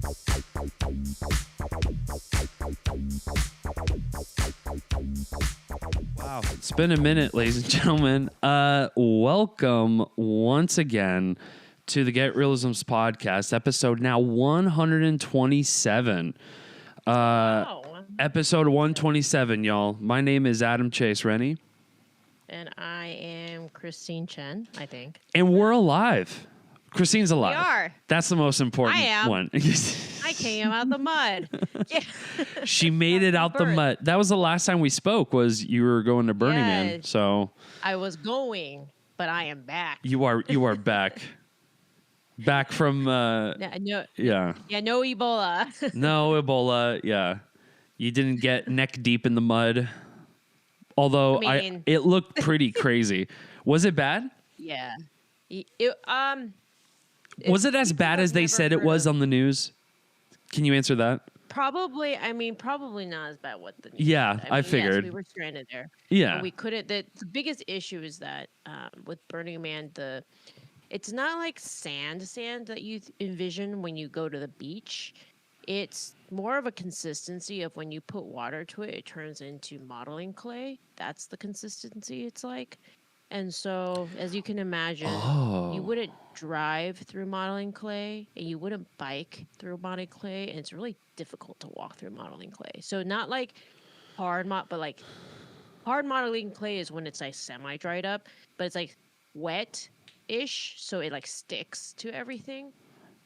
Wow, it's been a minute, ladies and gentlemen. Welcome once again to the Get Reelisms podcast, episode now 127. Wow. Episode 127, y'all. My name is Adam Chase Rani. And I am Christine Chen, I think. And we're alive. Christine's alive. We are. That's the most important I am. one. I came out the mud. Yeah. She made it out the mud. That was the last time we spoke, was you were going to Burning Man. So I was going, but I am back. you are back. Back from no Ebola. No Ebola, yeah. You didn't get neck deep in the mud. Although it looked pretty crazy. Was it bad? Yeah. Was it as bad as they said it was on the news? Can you answer that? Probably not as bad what the news Yeah, said. I figured. Yes, we were stranded there. Yeah. And we couldn't. The biggest issue is that with Burning Man, it's not like sand that you envision when you go to the beach. It's more of a consistency of when you put water to it, it turns into modeling clay. That's the consistency it's like. And so, as you can imagine, you wouldn't drive through modeling clay and you wouldn't bike through modeling clay. And it's really difficult to walk through modeling clay. So not like but like hard modeling clay is when it's like semi-dried up, but it's like wet-ish. So it like sticks to everything.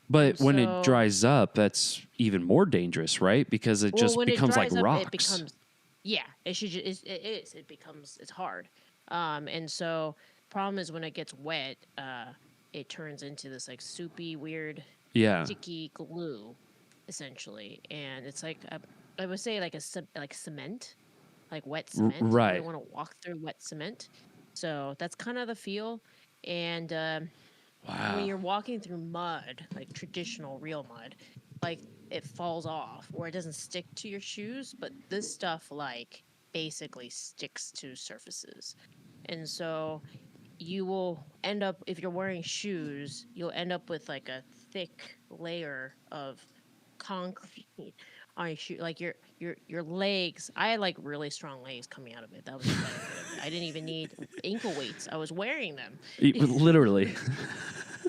But when it dries up, that's even more dangerous, right? Because it just becomes like rocks. It becomes, it's hard. And so problem is when it gets wet, it turns into this like soupy, weird, sticky glue, essentially. And it's like, I would say like cement, like wet cement. Right. You want to walk through wet cement. So that's kind of the feel. And when you're walking through mud, like traditional real mud, like it falls off or it doesn't stick to your shoes. But this stuff like basically sticks to surfaces. And so you will end up, if you're wearing shoes, you'll end up with like a thick layer of concrete on your shoe. Like your legs. I had like really strong legs coming out of it. That was the benefit of it. I didn't even need ankle weights. I was wearing them. Literally.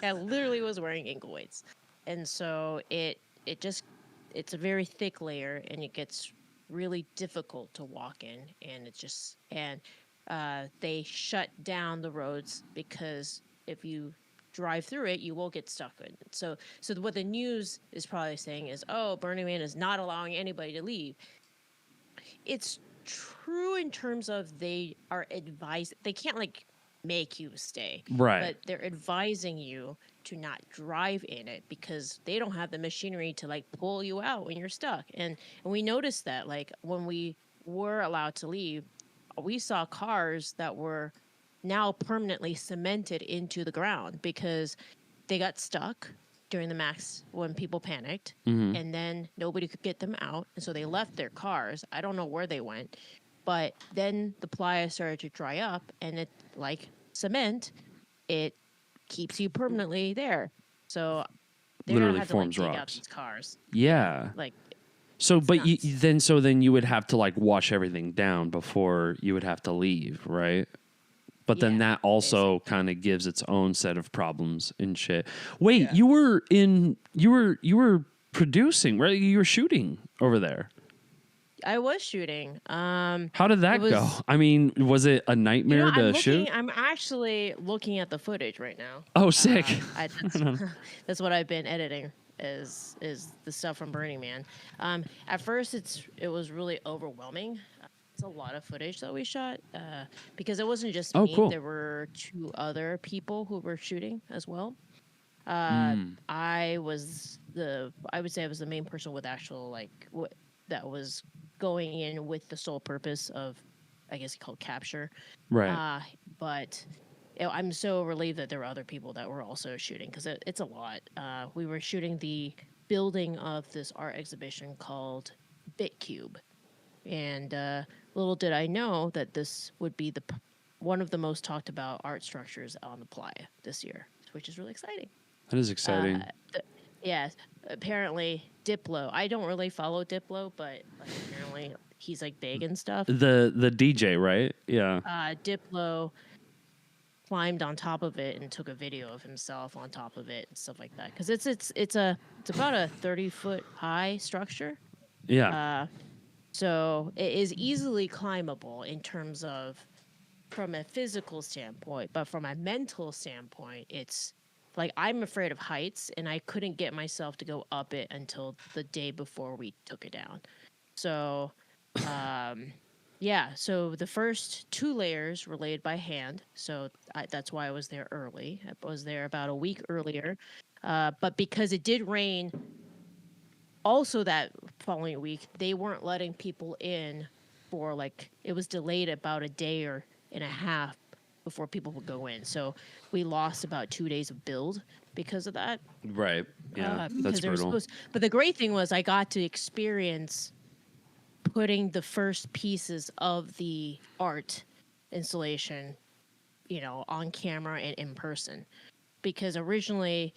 I literally was wearing ankle weights. And so it's a very thick layer and it gets really difficult to walk in, and they shut down the roads because if you drive through it, you will get stuck in it. So what the news is probably saying is, Burning Man is not allowing anybody to leave. It's true in terms of they are advised. They can't like make you stay, right? But they're advising you to not drive in it because they don't have the machinery to like pull you out when you're stuck. And we noticed that like when we were allowed to leave, we saw cars that were now permanently cemented into the ground because they got stuck during the max when people panicked, and then nobody could get them out. And so they left their cars. I don't know where they went, but then the playa started to dry up, and it like cement, it keeps you permanently there. So they literally have forms to like, dig rocks. out these cars. Yeah. Like so, but then you would have to like wash everything down before you would have to leave, right? But then that also kind of gives its own set of problems and shit. Wait, you were producing, right? You were shooting over there. I was shooting. How did that go? I mean, was it a nightmare to shoot? I'm actually looking at the footage right now. Oh, sick. That's what I've been editing is the stuff from Burning Man. At first, it was really overwhelming. It's a lot of footage that we shot because it wasn't just me. Cool. There were 2 other people who were shooting as well. I would say I was the main person with actual that was going in with the sole purpose of, I guess, called capture. Right. But I'm so relieved that there were other people that were also shooting because it's a lot. We were shooting the building of this art exhibition called BitCube. And little did I know that this would be one of the most talked about art structures on the playa this year, which is really exciting. That is exciting. Yes. Apparently, Diplo. I don't really follow Diplo, but like apparently he's like big and stuff. The DJ, right? Yeah. Diplo climbed on top of it and took a video of himself on top of it and stuff like that. Because it's about a 30-foot high structure. Yeah. So it is easily climbable in terms of from a physical standpoint, but from a mental standpoint, it's like I'm afraid of heights, and I couldn't get myself to go up it until the day before we took it down. So, yeah. So the first 2 layers were laid by hand. So that's why I was there early. I was there about a week earlier, but because it did rain. Also, that following week, they weren't letting people in for like it was delayed about a day or and a half before people would go in. So we lost about 2 days of build because of that. Right. Yeah. That's brutal. But the great thing was I got to experience putting the first pieces of the art installation, on camera and in person, because originally.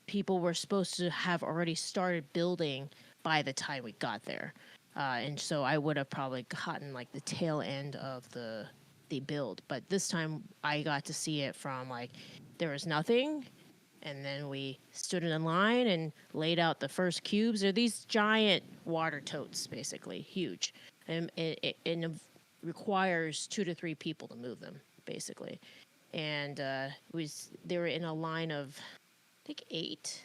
People were supposed to have already started building by the time we got there. And so I would have probably gotten like the tail end of the build. But this time I got to see it from like there was nothing. And then we stood in line and laid out the first cubes. They're these giant water totes, basically, huge. And it requires 2 to 3 people to move them, basically. And they were in a line of... I think 8.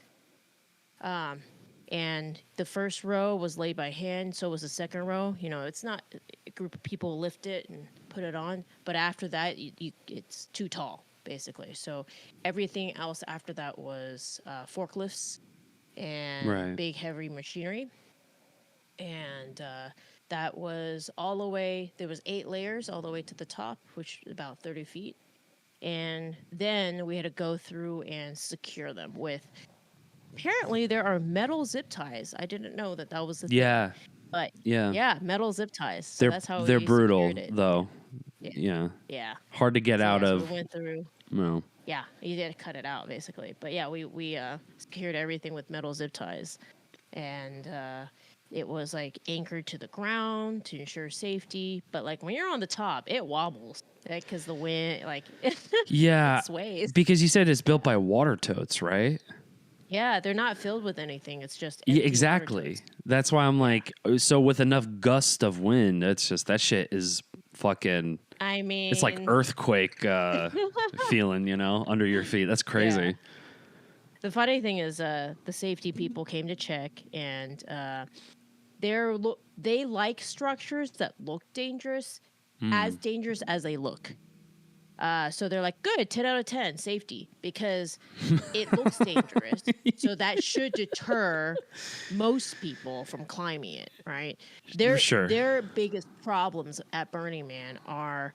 And the first row was laid by hand, so was the second row. It's not a group of people lift it and put it on, but after that, it's too tall, basically. So everything else after that was forklifts and big, heavy machinery. And that was all the way, there was 8 layers all the way to the top, which is about 30 feet. And then we had to go through and secure them with. Apparently, there are metal zip ties. I didn't know that was the thing. But yeah, metal zip ties. So that's how they're brutal, though. Yeah. Hard to get out of. So we went through. No. Yeah, you did cut it out basically. But yeah, we secured everything with metal zip ties, and it was like anchored to the ground to ensure safety. But like when you're on the top, it wobbles because the wind, like it sways. Because you said it's built by water totes, right? Yeah, they're not filled with anything. It's just exactly. That's why I'm like, so with enough gust of wind, it's just that shit is fucking. I mean, it's like earthquake feeling, under your feet. That's crazy. Yeah. The funny thing is, the safety people came to check, and they like structures that look dangerous, as dangerous as they look. So they're like, good, 10 out of 10, safety, because it looks dangerous. So that should deter most people from climbing it, right? Their biggest problems at Burning Man are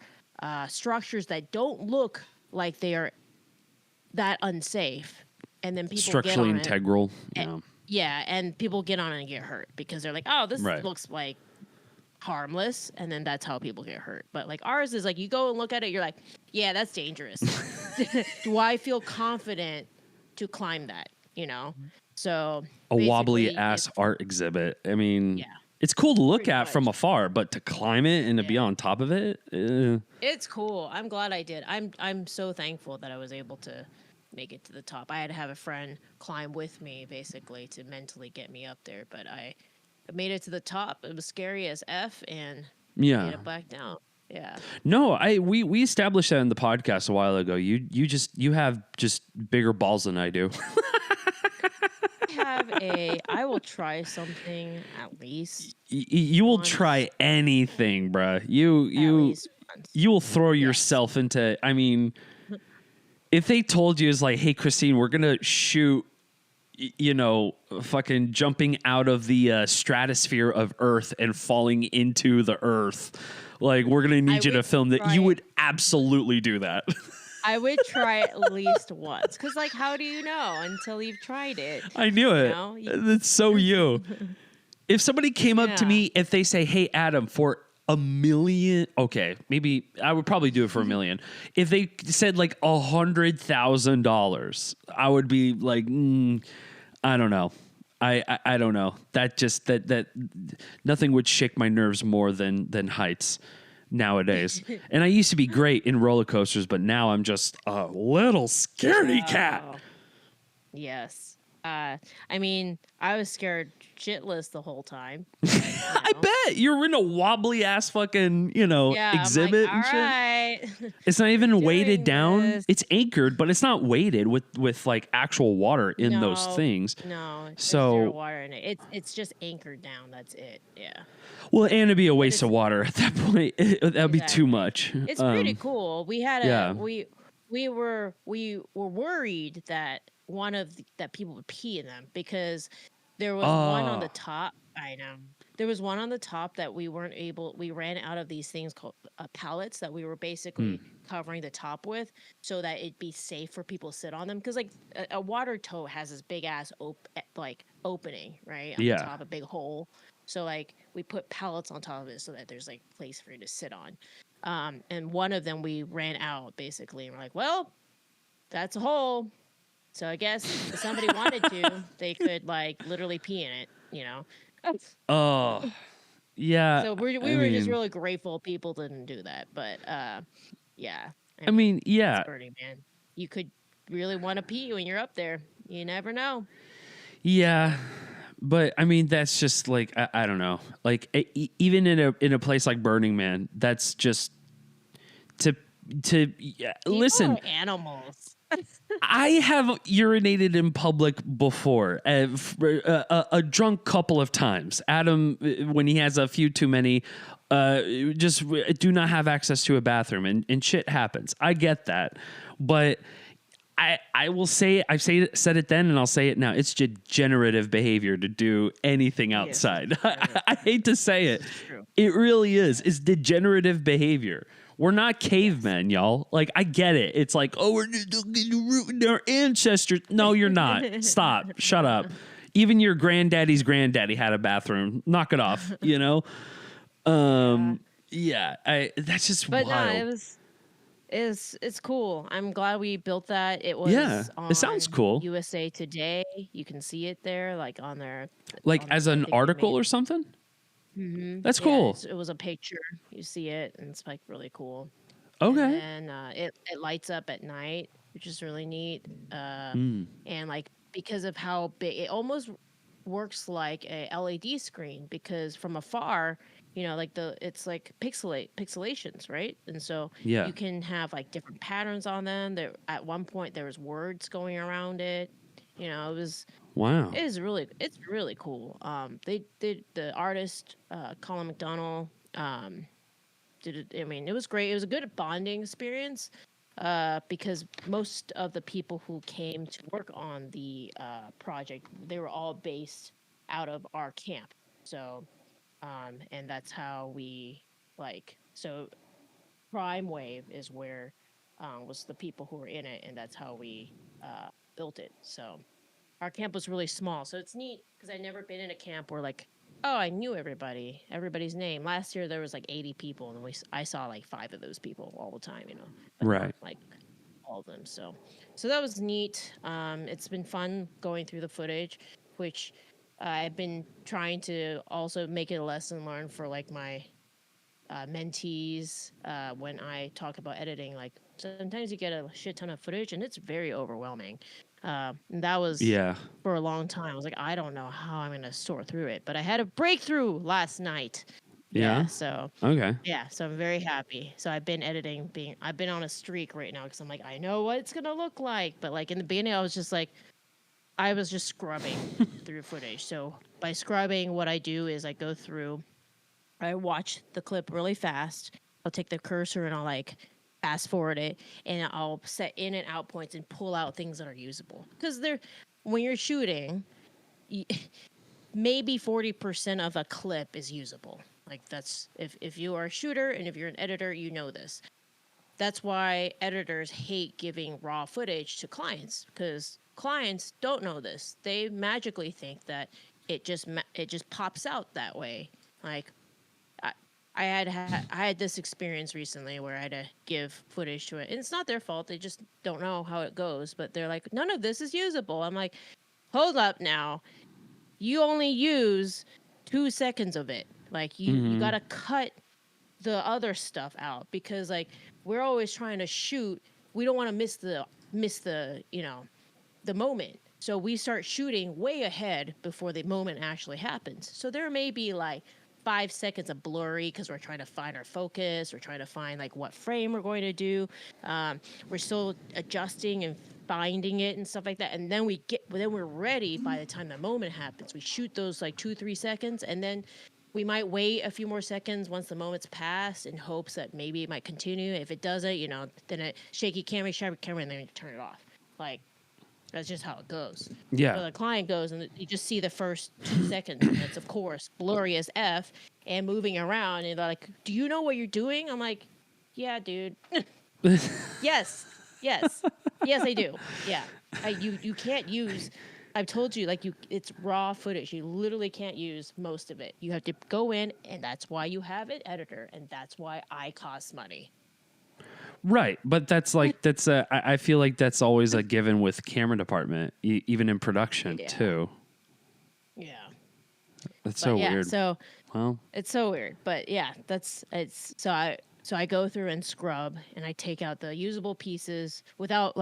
structures that don't look like they are that unsafe. And then people structurally get on integral. And people get on it and get hurt because they're like, oh, this looks like harmless, and then that's how people get hurt. But like ours is like you go and look at it, you're like, yeah, that's dangerous. Do I feel confident to climb that? So a wobbly ass art exhibit. I mean, it's cool to look at from afar, but to climb it and to be on top of it, it's cool. I'm glad I did. I'm so thankful that I was able to make it to the top. I had to have a friend climb with me basically to mentally get me up there, but I made it to the top. It was scary as F, and made it back down. Yeah. No, we established that in the podcast a while ago. You have just bigger balls than I do. I will try something at least. You will try anything, bruh. You will throw yourself into. I mean, if they told you, it's like, hey, Christine, we're gonna shoot. Fucking jumping out of the stratosphere of Earth and falling into the Earth. Like, we're going to need you to film that. You would absolutely do that. I would try at least once. Because, like, how do you know until you've tried it? I knew it. That's so you. If somebody came up to me, if they say, hey, Adam, for $1 million, okay, maybe I would probably do it for $1 million. If they said like $100,000, I would be like, I don't know. I don't know. That just that nothing would shake my nerves more than heights nowadays. And I used to be great in roller coasters, but now I'm just a little scaredy cat. Oh, yes. I mean, I was scared shitless the whole time. But, I bet you're in a wobbly ass fucking, yeah, I'm like, exhibit all and shit. right. It's not even weighted down. This. It's anchored, but it's not weighted with like actual water in those things. No, there's So zero water in it. It's just anchored down. That's it. Yeah. well, and it'd be a waste of water at that point. That'd be too much. It's pretty cool. We had yeah. we were worried that that people would pee in them because there was one on the top. I know. There was one on the top that we ran out of these things called pallets that we were basically covering the top with so that it'd be safe for people to sit on them. Because like a water tote has this big ass opening, right? On the top, a big hole. So like we put pallets on top of it so that there's like place for you to sit on. And one of them we ran out basically. And we're like, well, that's a hole. So I guess if somebody wanted to, they could like literally pee in it, Oh, yeah. So we were just really grateful people didn't do that. But yeah. I mean, yeah. Burning Man. You could really want to pee when you're up there. You never know. Yeah. But I mean, that's just like, I don't know. Like even in a place like Burning Man, that's just to listen. People are animals. I have urinated in public before, a drunk couple of times. Adam, when he has a few too many, just do not have access to a bathroom, and shit happens. I get that, but I will say said it then, and I'll say it now. It's degenerative behavior to do anything outside. I hate to say it. It really is. It's degenerative behavior. We're not cavemen, y'all. Like, I get it. It's like, oh, we're rooting our ancestors. No, you're not. Stop. Shut up. Even your granddaddy's granddaddy had a bathroom. Knock it off, Yeah, that's just wild. No, it's cool. I'm glad we built that. It was it sounds cool. USA Today. You can see it there, like on their as an article or something. Mm-hmm. That's cool. It was a picture. You see it, and it's like really cool. Okay. And it lights up at night, which is really neat. And like because of how big, it almost works like a LED screen because from afar, like it's like pixelations, right? And so you can have like different patterns on them. There at one point there was words going around it. It was. Wow. It's really cool. They did the artist, Colin McDonald, did it. I mean, it was great. It was a good bonding experience, because most of the people who came to work on the project, they were all based out of our camp. So, and that's how we so Prime Wave is where, was the people who were in it, and that's how we, built it. So, our camp was really small, so it's neat because I'd never been in a camp where I knew everybody's name. Last year there was like 80 people, and I saw like 5 of those people all the time, but right? Not, all of them. So that was neat. It's been fun going through the footage, which I've been trying to also make it a lesson learned for my mentees when I talk about editing. Like sometimes you get a shit ton of footage, and it's very overwhelming. And that was for a long time. I was like, I don't know how I'm going to sort through it, but I had a breakthrough last night. So okay. So I'm very happy. So I've been editing, I've been on a streak right now because I'm like, I know what it's going to look like. But in the beginning, I was just scrubbing through footage. So by scrubbing, what I do is I go through, I watch the clip really fast. I'll take the cursor and I'll fast forward it, and I'll set in and out points and pull out things that are usable. Because when you're shooting, maybe 40% of a clip is usable. That's if you are a shooter and if you're an editor, you know this. That's why editors hate giving raw footage to clients, because clients don't know this. They magically think that it just pops out that way. I had this experience recently where I had to give footage to it. And it's not their fault. They just don't know how it goes. But they're like, none of this is usable. I'm like, hold up now. you only use 2 seconds of it. Like you got to cut the other stuff out, because like we're always trying to shoot. We don't want to miss the, you know, the moment. So we start shooting way ahead before the moment actually happens. So there may be like 5 seconds of blurry because we're trying to find our focus. We're trying to find like what frame we're going to do. We're still adjusting and finding it and stuff like that. And then we're ready by the time the moment happens. We shoot those like 2-3 seconds, and then we might wait a few more seconds once the moment's passed in hopes that maybe it might continue. If it doesn't, you know, then a shaky camera, and then you turn it off. Like, that's just how it goes. Yeah. So the client goes and you just see the first 2 seconds. And it's, of course, blurry as F and moving around. And they're like, do you know what you're doing? I'm like, yeah, dude. Yes. Yes, I do. Yeah. You can't use... I've told you, like, it's raw footage. You literally can't use most of it. You have to go in, and that's why you have an editor, and that's why I cost money. Right, but I feel like that's always a given with camera department, even in production too. Yeah, that's so weird. So, well, it's so weird, but yeah, so I go through and scrub, and I take out the usable pieces without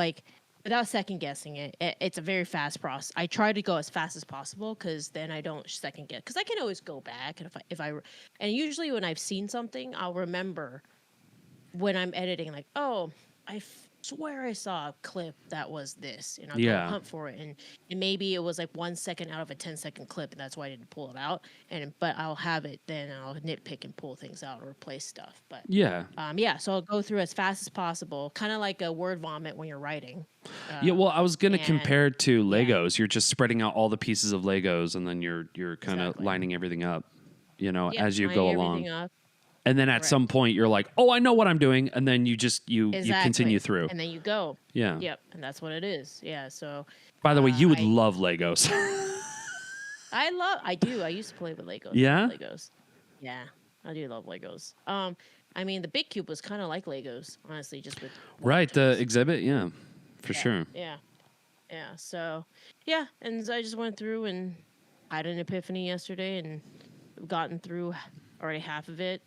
second guessing it. It's a very fast process. I try to go as fast as possible because then I don't second guess. Because I can always go back, and and usually when I've seen something, I'll remember when I'm editing. Like, oh, I swear I saw a clip that was this, and I'll go hunt for it. And maybe it was like 1 second out of a 10-second clip, and that's why I didn't pull it out. But I'll have it then. I'll nitpick and pull things out or replace stuff. But so I'll go through as fast as possible, kind of like a word vomit when you're writing. Well, I was gonna compare it to Legos. You're just spreading out all the pieces of Legos, and then you're kind of lining everything up, you know, as you go along. And then at some point you're like, oh, I know what I'm doing. And then you continue through. And then you go. Yeah. Yep. And that's what it is. Yeah. So. By the way, you would love Legos. I do. I used to play with Legos. Yeah? Legos. Yeah. I do love Legos. I mean, the Big Cube was kind of like Legos, honestly, just with. Right. The exhibit. Yeah. For sure. Yeah. Yeah. So, yeah. And I just went through and had an epiphany yesterday and gotten through already half of it.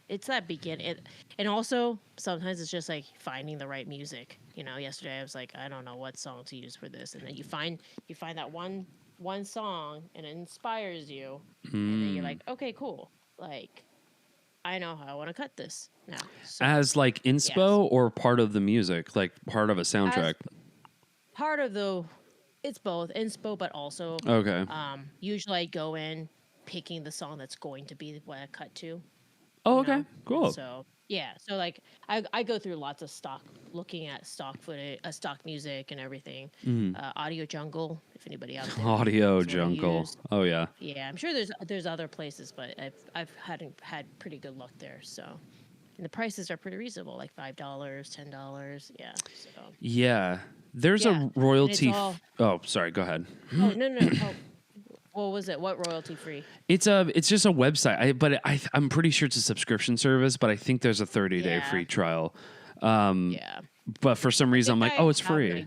It's that beginning, and also sometimes it's just like finding the right music. You know, yesterday I was like, I don't know what song to use for this, and then you find that one song, and it inspires you, and then you're like, okay, cool. Like, I know how I want to cut this now. So, as like inspo or part of the music, like part of a soundtrack. Part of it's both inspo, but also okay. Usually I go in picking the song that's going to be what I cut to. Oh, okay. Cool. So, yeah. So, like, I go through lots of looking at stock footage, stock music and everything. Audio Jungle, if anybody out there. Audio Jungle. Oh, yeah. Yeah, I'm sure there's other places, but I've had pretty good luck there, so. And the prices are pretty reasonable, like $5, $10. Yeah. So. Yeah. There's a royalty. Oh, sorry. Go ahead. Oh, no. Oh. What was it? What royalty free? It's just a website. I'm pretty sure it's a subscription service, but I think there's a 30-day free trial. But for some reason, I'm like, oh, it's free.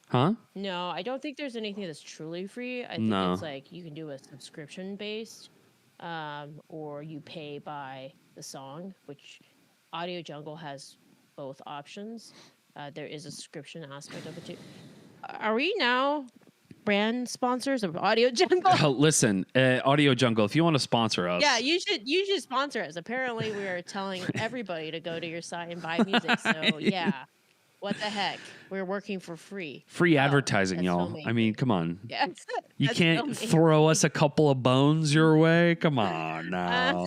Huh? No, I don't think there's anything that's truly free. I think it's like you can do a subscription based, or you pay by the song, which Audio Jungle has both options. There is a subscription aspect of it too. Are we now brand sponsors of Audio Jungle? Listen, Audio Jungle, if you want to sponsor us. Yeah, you should sponsor us. Apparently, we are telling everybody to go to your site and buy music. So, yeah. What the heck? We're working for free. Free advertising, y'all. Filmmaking. I mean, come on. Yeah, you can't throw us a couple of bones your way? Come on now.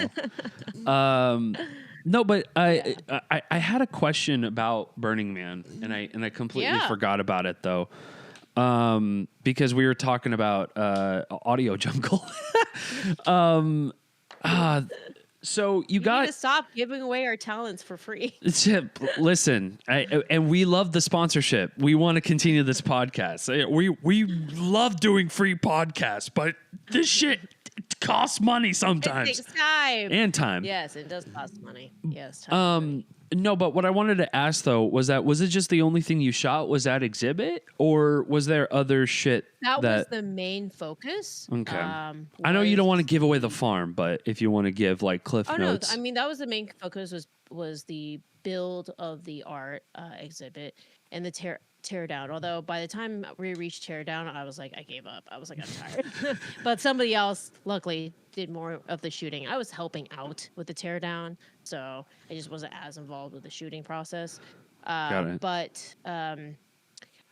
No, but I had a question about Burning Man, and I completely forgot about it though. Because we were talking about Audio Jungle. So you got to stop giving away our talents for free. Listen, and we love the sponsorship. We want to continue this podcast. We love doing free podcasts, but this shit costs money It sometimes. takes time. And time. Yes, it does cost money. Yes, time. No, but what I wanted to ask though was it just the only thing you shot was that exhibit, or was there other shit That was the main focus. Okay. I know you don't want to give away the farm, but if you want to give like cliff notes. No, I mean that was the main focus was the build of the art exhibit and the tear down. Although by the time we reached tear down, I was like, I gave up. I was like, I'm tired. But somebody else luckily did more of the shooting. I was helping out with the tear down, so I just wasn't as involved with the shooting process. Got it. But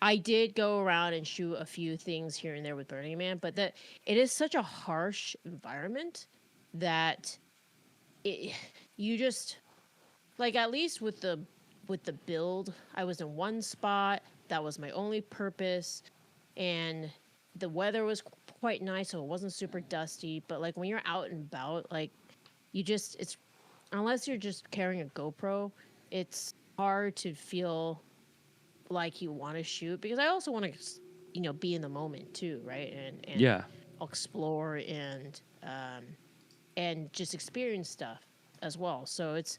I did go around and shoot a few things here and there with Burning Man, but it is such a harsh environment that you just like, at least with the build, I was in one spot. That was my only purpose, and the weather was quite nice, so it wasn't super dusty. But like when you're out and about, like it's unless you're just carrying a GoPro, it's hard to feel like you want to shoot, because I also want to, be in the moment too, right? And yeah, explore and just experience stuff as well. So it's,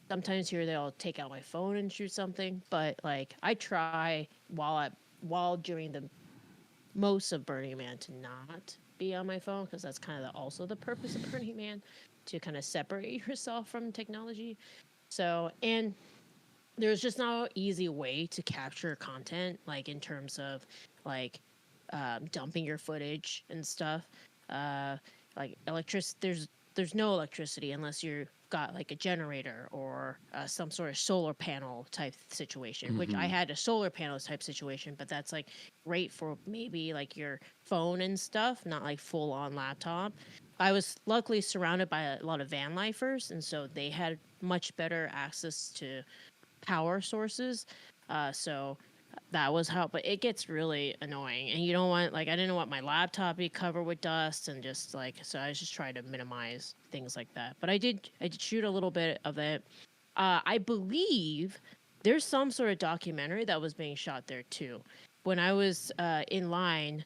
sometimes here they'll take out my phone and shoot something, but like I try while during the most of Burning Man to not be on my phone, because that's kind of also the purpose of Burning Man, to kind of separate yourself from technology. So, and there's just no easy way to capture content, like in terms of like dumping your footage and stuff. Like there's no electricity unless you've got like a generator or some sort of solar panel type situation, which I had a solar panel type situation, but that's like great for maybe like your phone and stuff, not like full on laptop. I was luckily surrounded by a lot of van lifers, and so they had much better access to power sources. So that was how, but it gets really annoying, and you don't want, like, I didn't want my laptop to be covered with dust, and just like, so I was just trying to minimize things like that. But I did shoot a little bit of it. I believe there's some sort of documentary that was being shot there too. When I was in line,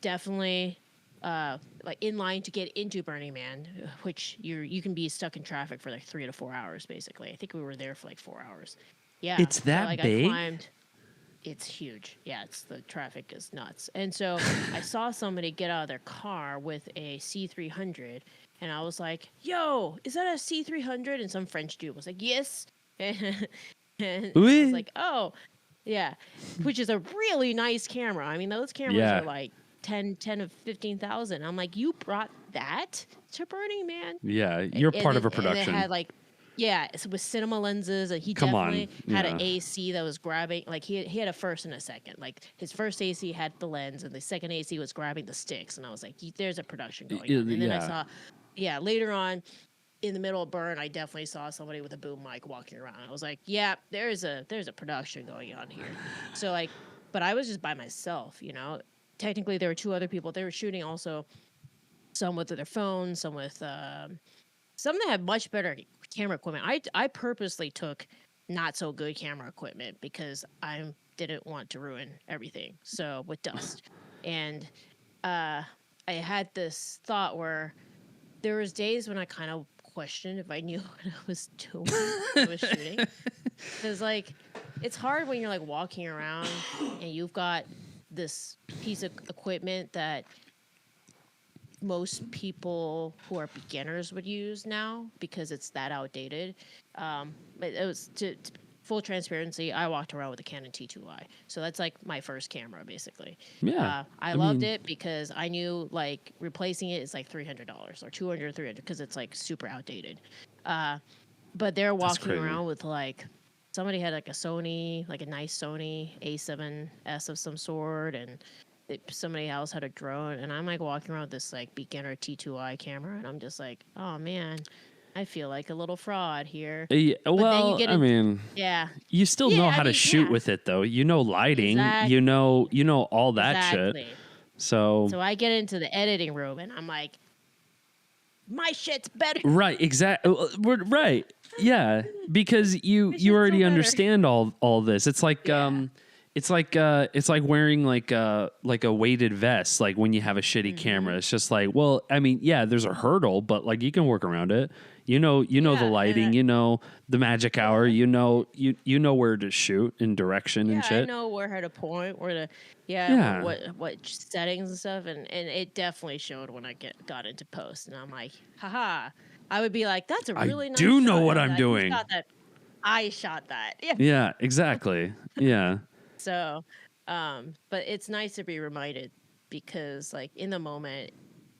definitely like in line to get into Burning Man, which you can be stuck in traffic for like 3 to 4 hours basically. I think we were there for like 4 hours. Yeah, it's that like big. I climbed. It's huge. Yeah, the traffic is nuts. And so I saw somebody get out of their car with a C300, and I was like, "Yo, is that a C300?" And some French dude was like, "Yes." And I was like, "Oh, yeah," which is a really nice camera. I mean, those cameras are like 10 to 15,000. I'm like, "You brought that to Burning Man?" Yeah, you're part of a production. And it had like, yeah, it's with cinema lenses. He definitely had an AC that was grabbing, like he had a first and a second. Like his first AC had the lens, and the second AC was grabbing the sticks. And I was like, there's a production going on. And then I saw, later on in the middle of Burn, I definitely saw somebody with a boom mic walking around. I was like, yeah, there's a production going on here. So like, but I was just by myself, Technically, there were 2 other people. They were shooting also, some with their phones, some with some that had much better camera equipment. I purposely took not so good camera equipment because I didn't want to ruin everything. So with dust, and I had this thought where there was days when I kind of questioned if I knew what I was doing when I was shooting, because like it's hard when you're like walking around and you've got this piece of equipment that most people who are beginners would use now because it's that outdated. But it was to full transparency, I walked around with a Canon T2i. So that's like my first camera basically. Yeah. I loved it because I knew like replacing it is like $300 or $200, $300 because it's like super outdated. But they're walking around with like, somebody had like a Sony, like a nice Sony A7S of some sort, and somebody else had a drone, and I'm like walking around with this like beginner T2i camera, and I'm just like, oh man, I feel like a little fraud here. Yeah, well, you still know how to shoot with it though. You know lighting, you know all that shit. So I get into the editing room, and I'm like, my shit's better. Right, exactly. Right, yeah, because you already understand all this. It's like It's like wearing like a weighted vest, like when you have a shitty camera. It's just like, well, I mean, yeah, there's a hurdle, but like you can work around it. You know the lighting, you know the magic hour, you know where to shoot and direction and shit. I know where to point, where to what settings and stuff, and it definitely showed when I got into post, and I'm like, haha. I would be like, that's a really nice shot. I do know what I'm doing. I shot that. Yeah. Yeah, exactly. Yeah. So, but it's nice to be reminded because, like, in the moment,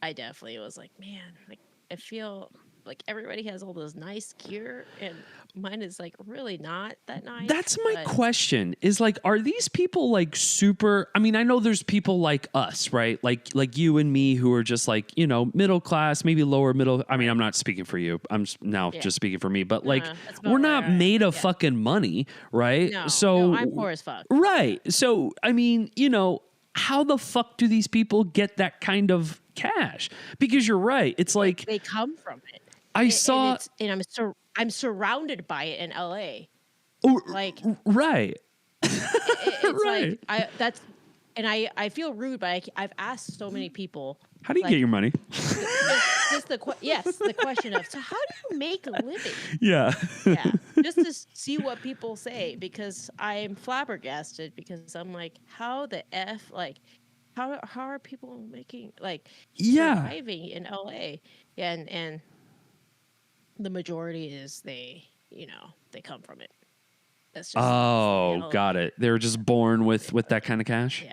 I definitely was like, man, like, I feel like everybody has all this nice gear, and mine is like really not that nice. That's my question. Is like, are these people like super? I mean, I know there's people like us, right? Like you and me who are just like, you know, middle class, maybe lower middle. I mean, I'm not speaking for you. I'm now just speaking for me. But like, we're not made of fucking money, right? No, I'm poor as fuck. Right. So I mean, you know, how the fuck do these people get that kind of cash? Because you're right. It's like they come from it. And I'm surrounded by it in LA. Like right. It's right. like I feel rude, but I've asked so many people. How do you get your money? The question of, so how do you make a living? Yeah. Yeah. Just to see what people say, because I'm flabbergasted, because I'm like, how the F, like, how are people making, like, surviving in LA? And the majority is they come from it. That's just got it. They were just born with that kind of cash.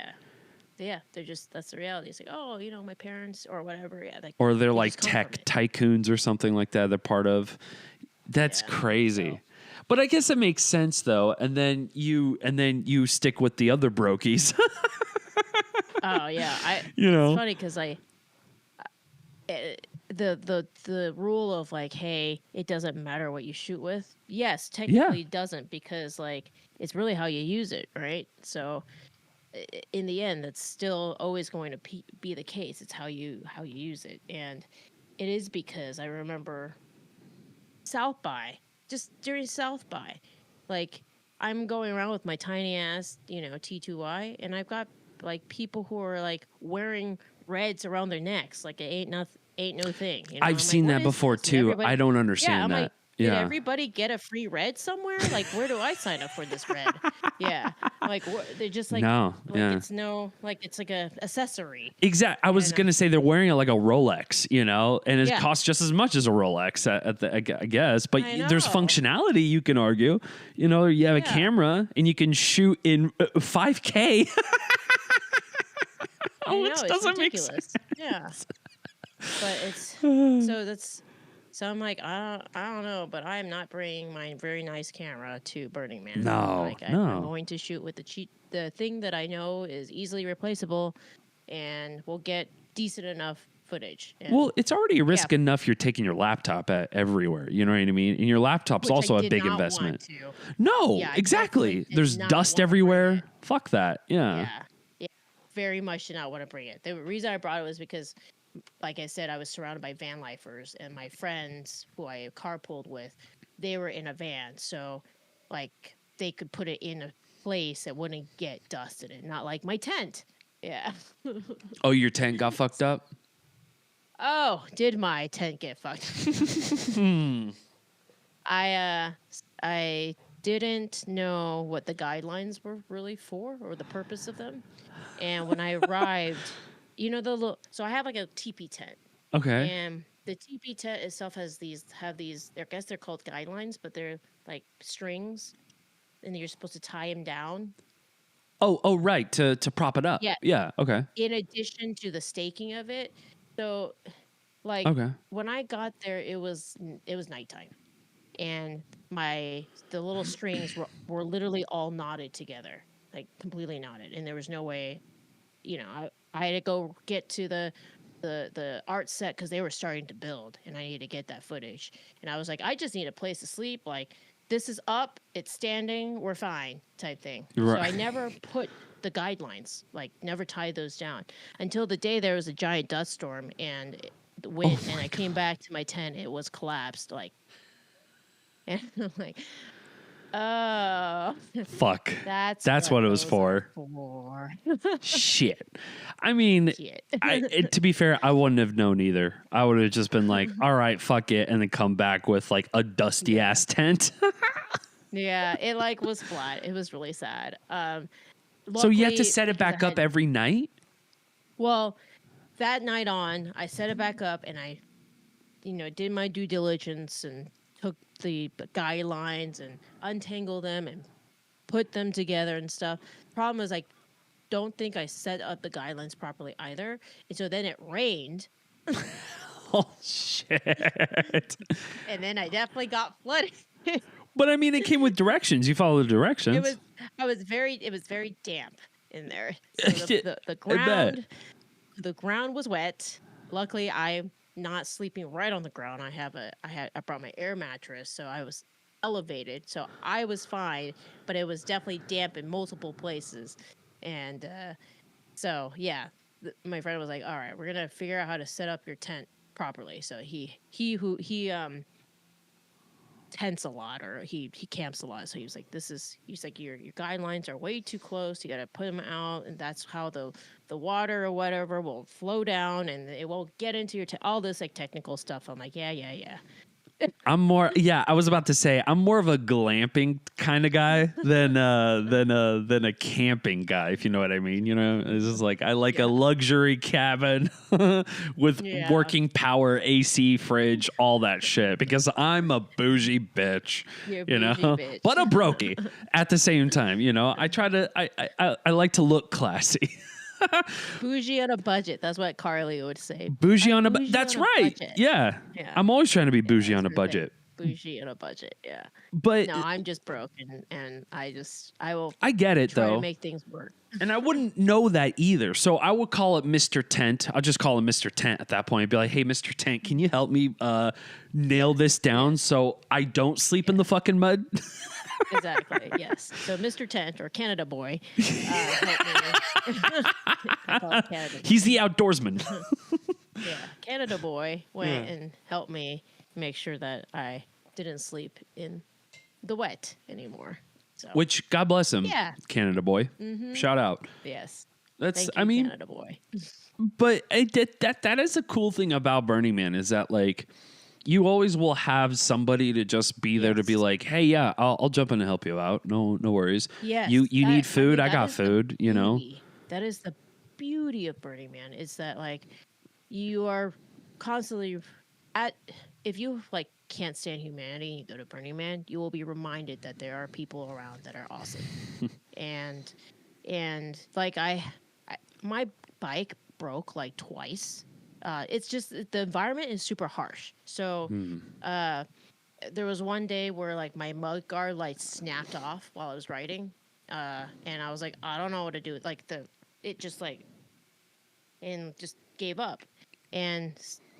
Yeah, that's the reality. It's like, oh, you know, my parents or whatever. Yeah, or they're like tech tycoons or something like that. They're part of. That's crazy. So. But I guess it makes sense though. And then you stick with the other brokies. Oh yeah, it's funny because the rule of like, hey, it doesn't matter what you shoot with. Yes, technically it doesn't, because like it's really how you use it, right? So in the end, that's still always going to be the case. It's how you use it, and it is because I remember South by, just during South by, like I'm going around with my tiny ass, you know, T2Y, and I've got like people who are like wearing reds around their necks, like it ain't no thing. You know? I've seen that before too. I don't understand that. Like, did everybody get a free red somewhere? Like, where do I sign up for this red? Yeah, like they're just like it's it's like a accessory. Exactly. I was gonna say they're wearing it like a Rolex, you know, and it costs just as much as a Rolex, I guess. But there's functionality, you can argue. You know, you have a camera and you can shoot in 5K. Which doesn't make sense. Yeah, but it's so I'm like, I don't know, but I am not bringing my very nice camera to Burning Man. No, I'm going to shoot with the thing that I know is easily replaceable, and will get decent enough footage. Well, it's already a risk enough. You're taking your laptop everywhere. You know what I mean? And your laptop's also a big investment. No, exactly. There's dust everywhere. Fuck that. Yeah. Very much did not want to bring it. The reason I brought it was because, like I said, I was surrounded by van lifers, and my friends who I carpooled with, they were in a van, so like they could put it in a place that wouldn't get dust in it, not like my tent. Yeah. Oh, your tent got fucked up? Oh, did my tent get fucked? I didn't know what the guidelines were really for, or the purpose of them. And when I arrived, you know, so I have like a teepee tent. Okay. And the teepee tent itself have these, I guess they're called guidelines, but they're like strings, and you're supposed to tie them down. Oh, right. To prop it up. Yeah. Yeah. Okay. In addition to the staking of it. So like when I got there, it was nighttime, and the little strings were literally all knotted together. Like completely knotted, and there was no way, you know, I had to go get to the art set because they were starting to build, and I needed to get that footage. And I was like, I just need a place to sleep. Like, this is up, it's standing, we're fine, type thing. Right. So I never put the guidelines, like never tied those down until the day there was a giant dust storm, and the wind, and I came back to my tent, it was collapsed, like, and I'm like, Oh, Fuck. That's what it was those for. are for. Shit. I mean, Shit. to be fair, I wouldn't have known either. I would have just been like, all right, fuck it, and then come back with like a dusty ass tent. Yeah, it like was flat. It was really sad. So you have to Luckily, set it because back up every night? well, that night on, I set it back up and I, did my due diligence and took the guidelines and untangled them and put them together and stuff. Problem is, I don't think I set up the guidelines properly either. And so then it rained. Oh, shit. And then I definitely got flooded. But I mean, it came with directions. You follow the directions. It was very damp in there. So the I bet. the ground was wet. Luckily, I'm not sleeping right on the ground. I brought my air mattress, so I was elevated, so I was fine. But it was definitely damp in multiple places, and so yeah, my friend was like, "All right, we're gonna figure out how to set up your tent properly." So he tents a lot, or he camps a lot. So he's like your guidelines are way too close. You got to put them out, and that's how the water or whatever will flow down, and it won't get into your all this like technical stuff. I'm like, yeah. I was about to say I'm more of a glamping kind of guy than a camping guy, if you know what I mean. It's just like I like a luxury cabin with working power, AC, fridge, all that shit, because I'm a bougie bitch, You're a bougie bitch. but a brokey at the same time. I like to look classy. Bougie on a budget. That's what Carly would say. Bougie on a budget. That's right. Budget. Yeah. I'm always trying to be bougie on a budget. Bougie on a budget. Yeah. But no, I'm just broke, and I will. I get it try though. to make things work. And I wouldn't know that either. So I would call it Mr. Tent. I'll just call him Mr. Tent at that point. I'd be like, hey, Mr. Tent, can you help me nail this down so I don't sleep in the fucking mud? Exactly. Yes. So Mr. Tent, or Canada Boy, helped me. I call him Canada Boy. He's the outdoorsman. Yeah, Canada Boy went and helped me make sure that I didn't sleep in the wet anymore. So. Which, God bless him, Canada Boy. Mm-hmm. Shout out. Yes. That's, Thank you, Canada Boy. But that is a cool thing about Burning Man, is that like you always will have somebody to just be there to be like, hey, yeah, I'll jump in and help you out. No worries. Yes. You need food. I got food. That is the beauty of Burning Man, is that like you are constantly if you like can't stand humanity and you go to Burning Man, you will be reminded that there are people around that are awesome. and like my bike broke like twice. It's just the environment is super harsh. So there was one day where like my mud guard like snapped off while I was riding, and I was like, I don't know what to do. Like it just like and just gave up. And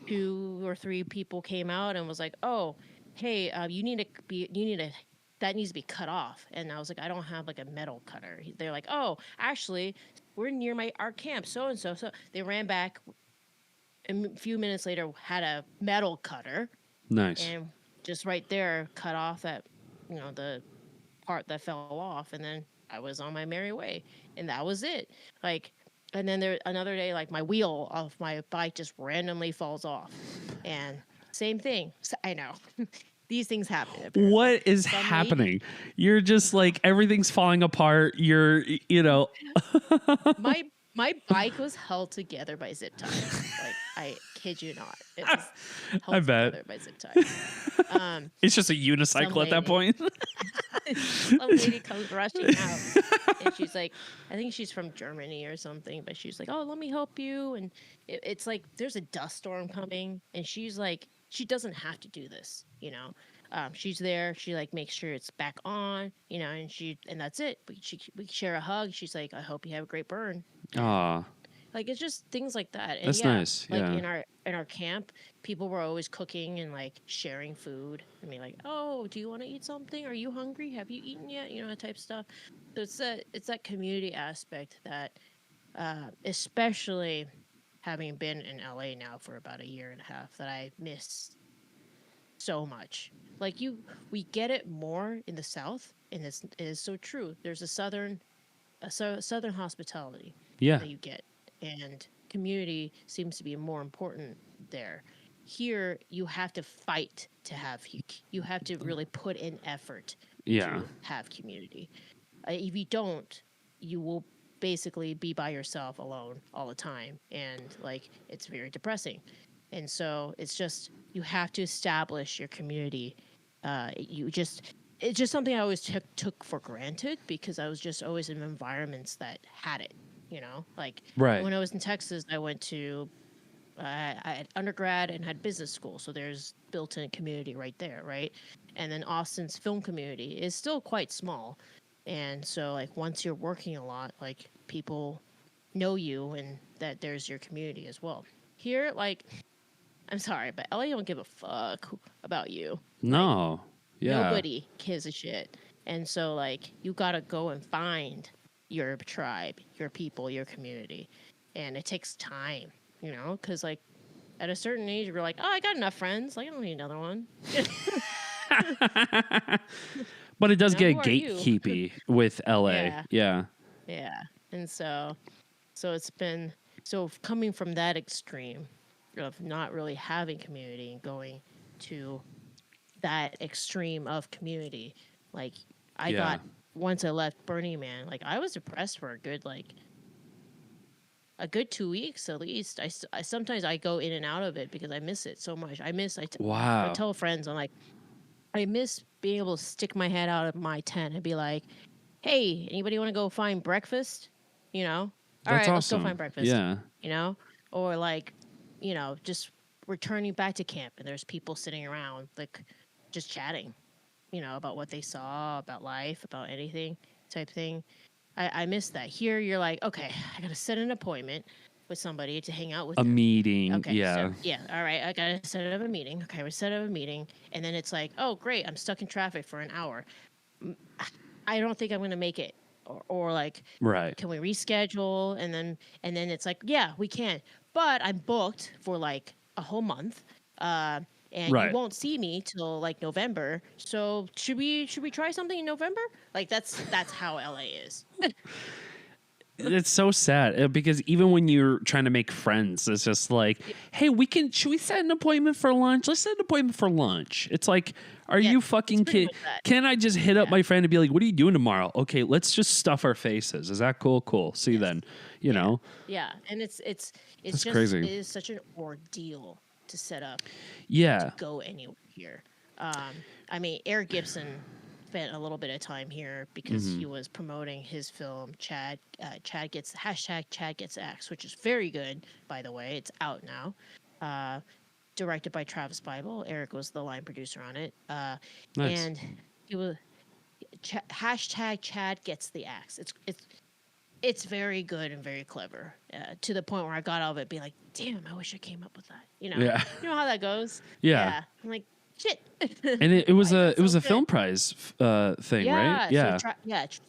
2 or 3 people came out and was like, oh, hey, that needs to be cut off. And I was like, I don't have like a metal cutter. They're like, oh, actually, we're near our camp, so and so. So they ran back. A few minutes later, had a metal cutter. Nice. And just right there, cut off that, the part that fell off, and then I was on my merry way, and that was it. Like, and then another day, like my wheel of my bike just randomly falls off, and same thing. I know. These things happen. Apparently. What is happening? You're just like, everything's falling apart. You're. My bike was held together by zip ties. Like, I kid you not. It was held together by zip ties. It's just a unicycle at that point. Some lady comes rushing out, and she's like, I think she's from Germany or something, but she's like, oh, let me help you. And it's like, there's a dust storm coming, and she's like, she doesn't have to do this, she's there. She like makes sure it's back on, and that's it. We share a hug. She's like, I hope you have a great burn. Ah, like it's just things like that. And that's nice. Like in our camp, people were always cooking and like sharing food. I mean, like, oh, do you want to eat something? Are you hungry? Have you eaten yet? That type of stuff. So it's that community aspect that, especially having been in LA now for about 1.5 years, that I miss so much. Like we get it more in the South, and it is so true. There's a southern hospitality Yeah. that you get, and community seems to be more important there. Here, you have to fight to have you have to really put in effort Yeah. to have community. If you don't, you will basically be by yourself alone all the time, and like it's very depressing. And so it's just you have to establish your community. It's just something I always took for granted because I was just always in environments that had it. Like Right. when I was in Texas, I went to I had undergrad and had business school, so there's built-in community right there, right? And then Austin's film community is still quite small, and so like once you're working a lot, like people know you and that there's your community as well. Here, like, I'm sorry, but LA don't give a fuck about you. No. Yeah. Nobody gives a shit. And so, like, you gotta go and find your tribe, your people, your community. And it takes time, because, like, at a certain age, you're like, oh, I got enough friends. Like, I don't need another one. But it does Now, get who are you? gatekeepy with LA. Yeah. Yeah. Yeah. And so it's been, so coming from that extreme of not really having community and going to that extreme of community, like, I Yeah. got, once I left Burning Man, like, I was depressed for a good 2 weeks at least. I sometimes I go in and out of it because I miss it so much. I Wow. tell friends, I'm like, I miss being able to stick my head out of my tent and be like, hey, anybody want to go find breakfast? All That's right, let's go awesome. find breakfast. Yeah. Or like, just returning back to camp and there's people sitting around, like, just chatting, about what they saw, about life, about anything type thing. I miss that. Here, you're like, okay, I got to set an appointment with somebody to hang out with A them. meeting. Okay, Yeah. so, yeah, all right, I got to set up a meeting. Okay, we set up a meeting. And then it's like, oh, great, I'm stuck in traffic for an hour. I don't think I'm going to make it. Or like, Right. can we reschedule? And then it's like, yeah, we can. But I'm booked for like a whole month. And Right. you won't see me till like November. So should we try something in November? Like that's how LA is. It's so sad because even when you're trying to make friends, it's just like, hey, should we set an appointment for lunch? Let's set an appointment for lunch. It's like, are Yeah, you it's fucking pretty kidding? much that. Can I just hit up Yeah. my friend and be like, what are you doing tomorrow? Okay, let's just stuff our faces. Is that cool? Cool. See you then. You know? Yeah, and it's That's just crazy. it is such an ordeal to set up Yeah. go anywhere here. I mean, Eric Gibson spent a little bit of time here because he was promoting his film Chad gets X, which is very good, by the way. It's out now. Directed by Travis Bible. Eric was the line producer on it. Nice. And it was hashtag Chad gets the axe. It's very good and very clever, to the point where I got out of it being like, damn, I wish I came up with that. Yeah. You know how that goes. Yeah. I'm like, shit. And it was Why a is that so good? film prize thing, right? Yeah.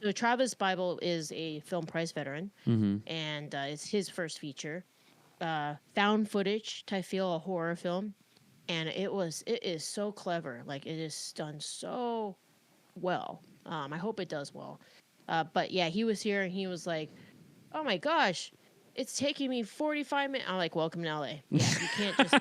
So Travis Bible is a film prize veteran, and it's his first feature, found footage type feel, a horror film, and it is so clever. Like, it is done so well. I hope it does well. But yeah, he was here and he was like, "Oh my gosh, it's taking me 45 minutes." I'm like, "Welcome to LA." Yeah, you can't just.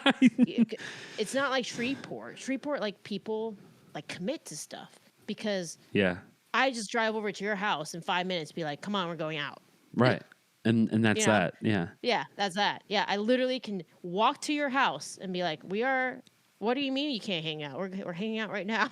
It's not like Shreveport. Shreveport, like, people like commit to stuff because Yeah. I just drive over to your house in 5 minutes, be like, "Come on, we're going out." Right. And that's You know? that. Yeah. Yeah, that's that. Yeah, I literally can walk to your house and be like, "We are." What do you mean you can't hang out? We're hanging out right now.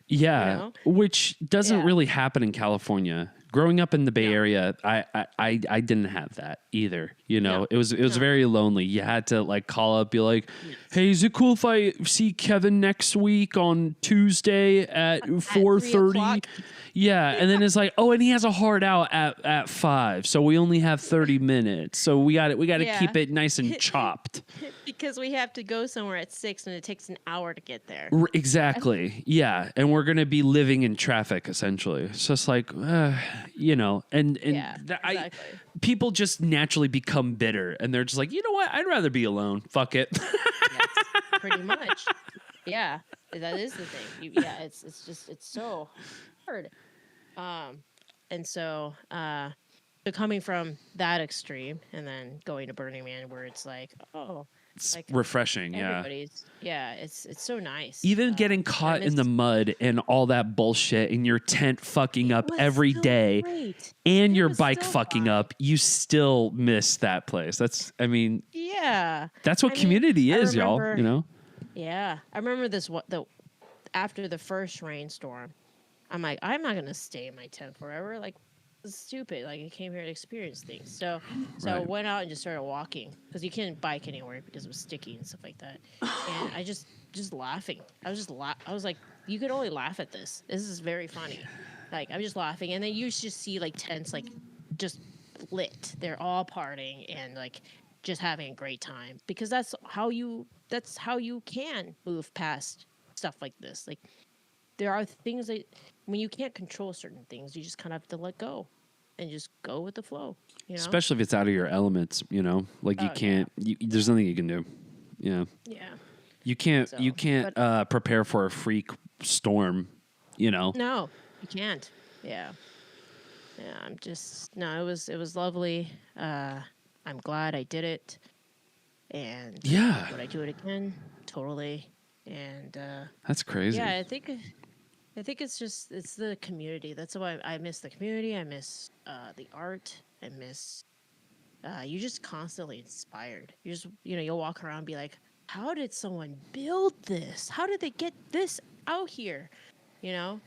Yeah, You know? which doesn't Yeah. really happen in California. Growing up in the Bay No. Area, I didn't have that either. You know, No. it was No. very lonely. You had to like call up, be like, "Hey, is it cool if I see Kevin next week on Tuesday at 4:30?" 3:00. Yeah, and then it's like, "Oh, and he has a hard out at 5, so we only have 30 minutes. So we got to Yeah. keep it nice and chopped." Because we have to go somewhere at 6 and it takes an hour to get there. Exactly. Yeah. And we're going to be living in traffic, essentially. It's just like, you know, and Yeah, that exactly. people just naturally become bitter and they're just like, you know what? I'd rather be alone. Fuck it. Yes, pretty much. Yeah. That is the thing. Yeah, it's just it's so hard. Um, and so coming from that extreme and then going to Burning Man where it's like, oh, It's like refreshing. Yeah. it's so nice. Even getting I caught miss in the mud and all that bullshit and your tent fucking it up was every still day great. and It your was bike still fucking fun. up, you still miss that place. Yeah. That's what I mean, community I is, y'all, remember you know? yeah. I remember this what the after the first rainstorm, I'm like, I'm not gonna stay in my tent forever. Like, this is stupid. Like, I came here to experience things. So I Right. went out and just started walking because you can't bike anywhere because it was sticky and stuff like that. And I just laughing. I was like, you could only laugh at this. This is very funny. Like, I'm just laughing, and then you just see like tents like just lit. They're all partying and like just having a great time because that's how you can move past stuff like this. Like there are things that when you can't control certain things, you just kind of have to let go and just go with the flow, you know? Especially if it's out of your elements, you know? Like you Oh, yeah. can't there's nothing you can do. Yeah. Yeah. You can't So, prepare for a freak storm, you know? no, you can't. Yeah. Yeah, I'm just no, it was lovely. I'm glad I did it. And Yeah. would I do it again? Totally. And That's crazy. yeah, I think it's just it's the community. That's why I miss the community. I miss the art. I miss you're just constantly inspired. You just you'll walk around and be like, how did someone build this? How did they get this out here? You know?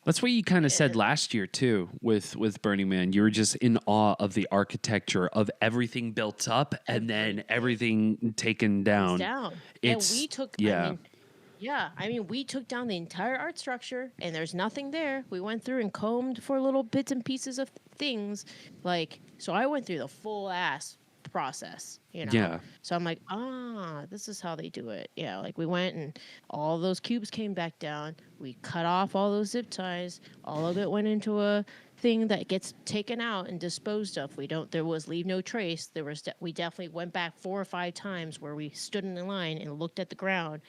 That's what you kind of said last year too with Burning Man. You were just in awe of the architecture of everything built up and then everything taken down. And we took yeah. I mean, we took down the entire art structure and there's nothing there. We went through and combed for little bits and pieces of things. Like, so I went through the full ass process, you know? Yeah. So I'm like, this is how they do it. Yeah. Like we went and all those cubes came back down. We cut off all those zip ties. All of it went into a thing that gets taken out and disposed of. There was leave no trace. We definitely went back 4 or 5 times where we stood in the line and looked at the ground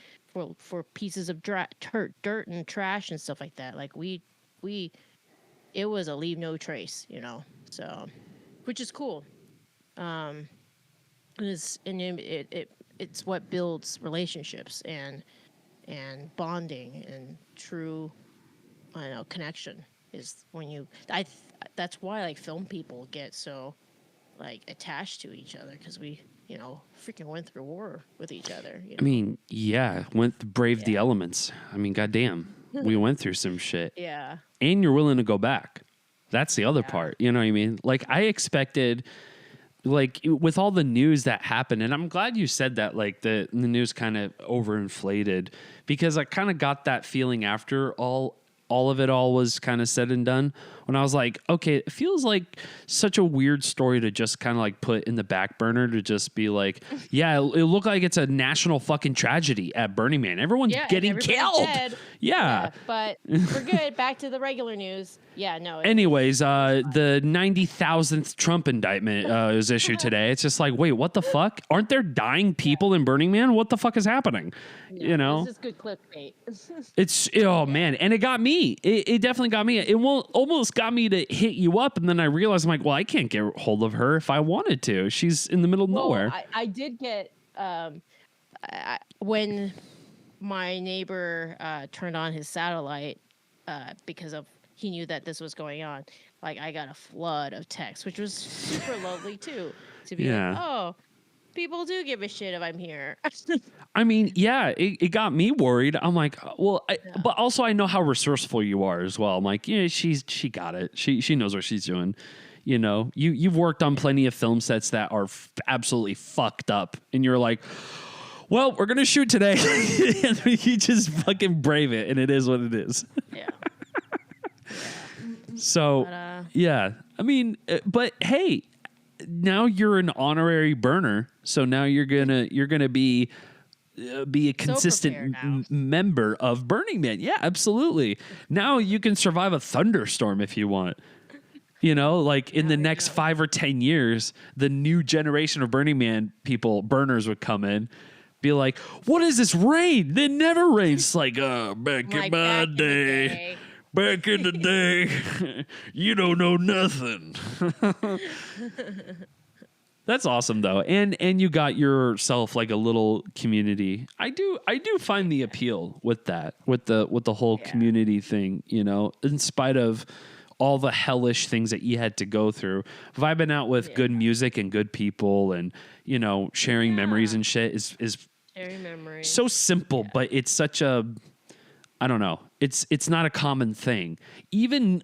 for pieces of dirt and trash and stuff like that. Like it was a leave no trace, you know. So, which is cool. It's what builds relationships and bonding and true, connection is when that's why like film people get so like attached to each other because we freaking went through war with each other. You know? I mean, yeah, braved the elements. I mean, goddamn, we went through some shit. Yeah. And you're willing to go back. That's the other part. You know what I mean? Like I expected, like with all the news that happened, and I'm glad you said that. Like the news kind of overinflated because I kind of got that feeling after all of it all was kind of said and done when I was like, okay, it feels like such a weird story to just kind of like put in the back burner to just be like, yeah, it looked like it's a national fucking tragedy at Burning Man. Everyone's getting killed. Dead. Yeah. But we're good. Back to the regular news. Yeah, no. Anyways, the 90,000th Trump indictment was issued today. It's just like, wait, what the fuck? Aren't there dying people in Burning Man? What the fuck is happening? No, you know? This is good clickbait. Man. And it got me. It definitely got me. It almost got me to hit you up. And then I realized, I'm like, well, I can't get hold of her if I wanted to. She's in the middle of nowhere. I did get, when my neighbor turned on his satellite because he knew that this was going on. Like I got a flood of texts, which was super lovely too. To be like, oh, people do give a shit if I'm here. I mean, yeah, it got me worried. I'm like, well, but also I know how resourceful you are as well. I'm like, yeah, she got it. She knows what she's doing. You know, you've worked on plenty of film sets that are absolutely fucked up, and you're like, well, we're gonna shoot today. And you just fucking brave it, and it is what it is. Yeah. So, yeah, I mean, but hey, now you're an honorary burner, so now you're gonna be a consistent member of Burning Man. Yeah, absolutely. Now you can survive a thunderstorm if you want. You know, like in the next 5 or 10 years, the new generation of Burning Man burners would come in, be like, what is this rain? It never rains. It's like, back in my day. Back in the day, you don't know nothing. That's awesome though. And you got yourself like a little community. I do find the appeal with that, with the whole community thing, you know, in spite of all the hellish things that you had to go through. Vibing out with good music and good people and, you know, sharing memories and shit is sharing memories. So simple, but it's such a, I don't know. It's not a common thing. Even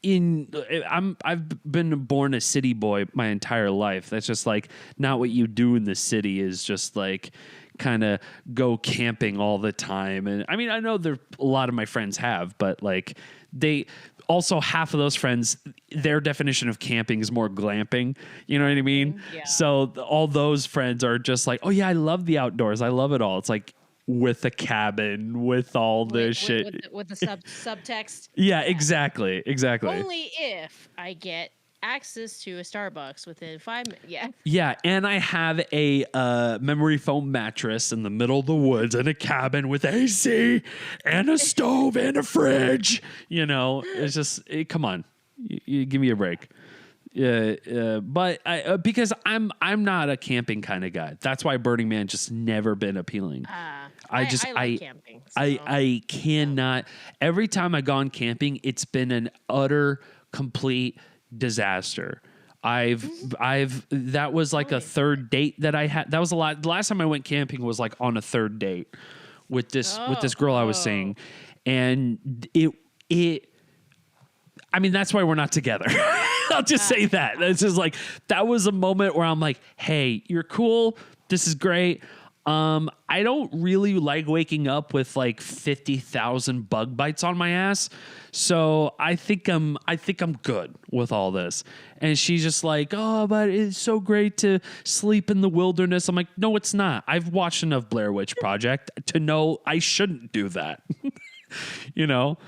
I've been born a city boy my entire life. That's just like not what you do in the city is just like kind of go camping all the time. And I mean, I know a lot of my friends have, but like they also half of those friends, their definition of camping is more glamping. You know what I mean? Yeah. So all those friends are just like, oh yeah, I love the outdoors. I love it all. It's like, with a cabin, with all this shit. With the subtext. Yeah, exactly. Only if I get access to a Starbucks within 5 minutes. Yeah. Yeah, and I have a memory foam mattress in the middle of the woods and a cabin with AC and a stove and a fridge. You know, it's just, come on. You give me a break. But because I'm not a camping kind of guy. That's why Burning Man just never been appealing. I like camping. So. I cannot. Every time I've gone camping, it's been an utter, complete disaster. That was like a third date that I had. That was a lot. The last time I went camping was like on a third date with this girl I was seeing, and I mean, that's why we're not together. I'll just say that. It's just like, that was a moment where I'm like, hey, you're cool. This is great. I don't really like waking up with like 50,000 bug bites on my ass. So I think I'm good with all this. And she's just like, oh, but it's so great to sleep in the wilderness. I'm like, no, it's not. I've watched enough Blair Witch Project to know I shouldn't do that. You know,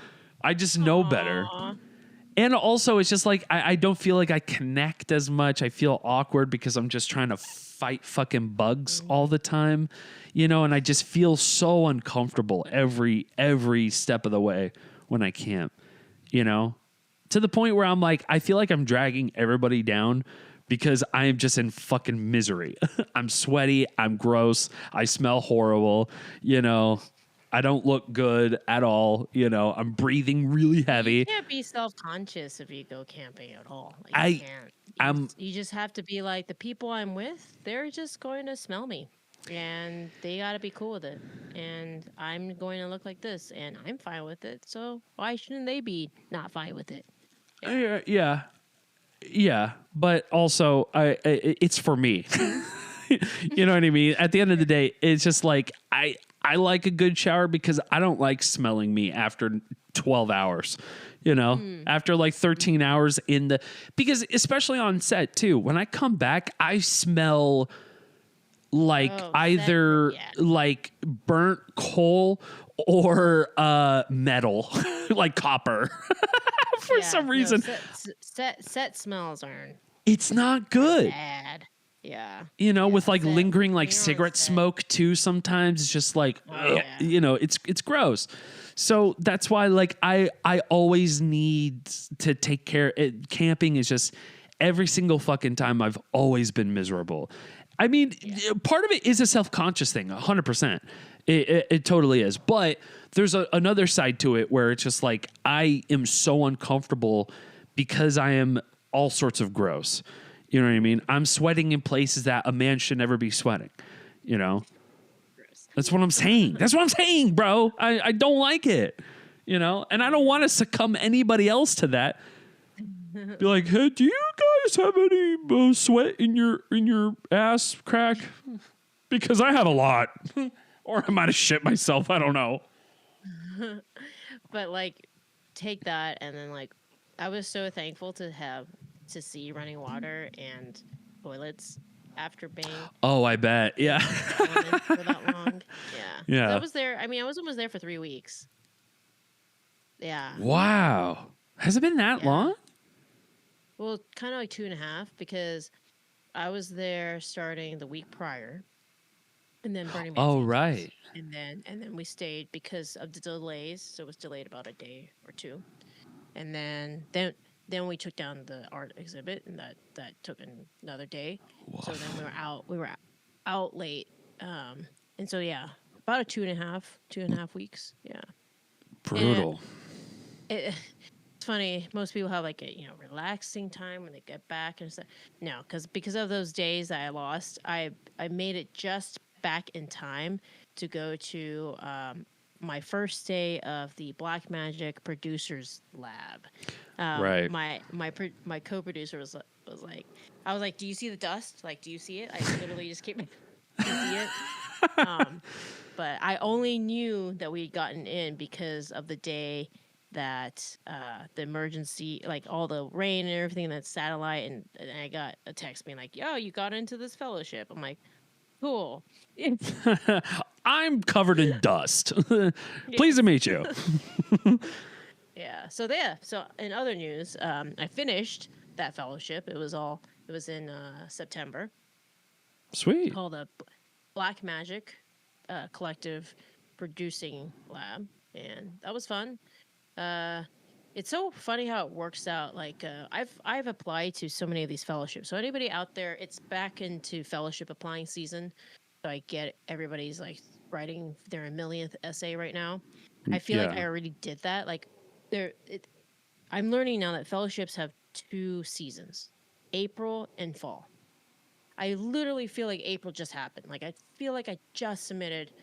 I just know better. And also, it's just like, I don't feel like I connect as much. I feel awkward because I'm just trying to fight fucking bugs all the time, you know, and I just feel so uncomfortable every step of the way when I camp, you know, to the point where I'm like, I feel like I'm dragging everybody down because I'm just in fucking misery. I'm sweaty. I'm gross. I smell horrible, you know. I don't look good at all. You know, I'm breathing really heavy. You can't be self-conscious if you go camping at all. Like, you can't. You just have to be like, the people I'm with, they're just going to smell me. And they got to be cool with it. And I'm going to look like this. And I'm fine with it. So why shouldn't they be not fine with it? Yeah. But also, it's for me. You know what I mean? At the end of the day, it's just like, I like a good shower because I don't like smelling me after 12 hours, you know, after like 13 hours because especially on set too, when I come back, I smell like either like burnt coal or metal, like copper for some reason. Set smells aren't. It's not good. Bad. Yeah. You know, with like lingering like cigarette smoke too sometimes. It's just like, you know, it's gross. So that's why like I always need to take care. Camping is just every single fucking time I've always been miserable. I mean, part of it is a self-conscious thing, 100%. It totally is. But there's another side to it where it's just like I am so uncomfortable because I am all sorts of gross. You know what I mean? I'm sweating in places that a man should never be sweating, you know? That's what I'm saying. That's what I'm saying, bro. I don't like it, you know? And I don't want to succumb anybody else to that. Be like, hey, do you guys have any sweat in your ass crack? Because I have a lot. Or I might have shit myself. I don't know. But like, take that and then like, I was so thankful to see running water and toilets after being. Oh, I bet. Yeah. For that long. Yeah. I was there. I mean, I was almost there for 3 weeks. Yeah. Wow. Has it been that long? Well, kind of like 2.5 because I was there starting the week prior. and then Burning Man. Oh, right. And then we stayed because of the delays, so it was delayed about a day or two. And then we took down the art exhibit, and that took another day. Woof. So then we were out late, and so yeah, about a two and a half weeks. Yeah, brutal. It's funny. Most people have like a relaxing time when they get back and stuff. No, because of those days that I lost, I made it just back in time to go to my first day of the Black Magic Producers Lab. Right. My co-producer was like, I was like, "Do you see the dust? Like, do you see it?" I literally just came to see it. But I only knew that we had gotten in because of the day that the emergency, like all the rain and everything, that satellite, and I got a text being like, "Yo, you got into this fellowship." I'm like, cool. I'm covered in dust. Pleased to meet you. Yeah. So in other news, I finished that fellowship. It was in September. Sweet. Called the Black Magic Collective Producing Lab, and that was fun. It's so funny how it works out. Like I've applied to so many of these fellowships. So anybody out there, it's back into fellowship applying season. So I get everybody's like writing their millionth essay right now. I feel like I already did that. Like I'm learning now that fellowships have 2 seasons, April and fall. I literally feel like April just happened. Like I feel like I just submitted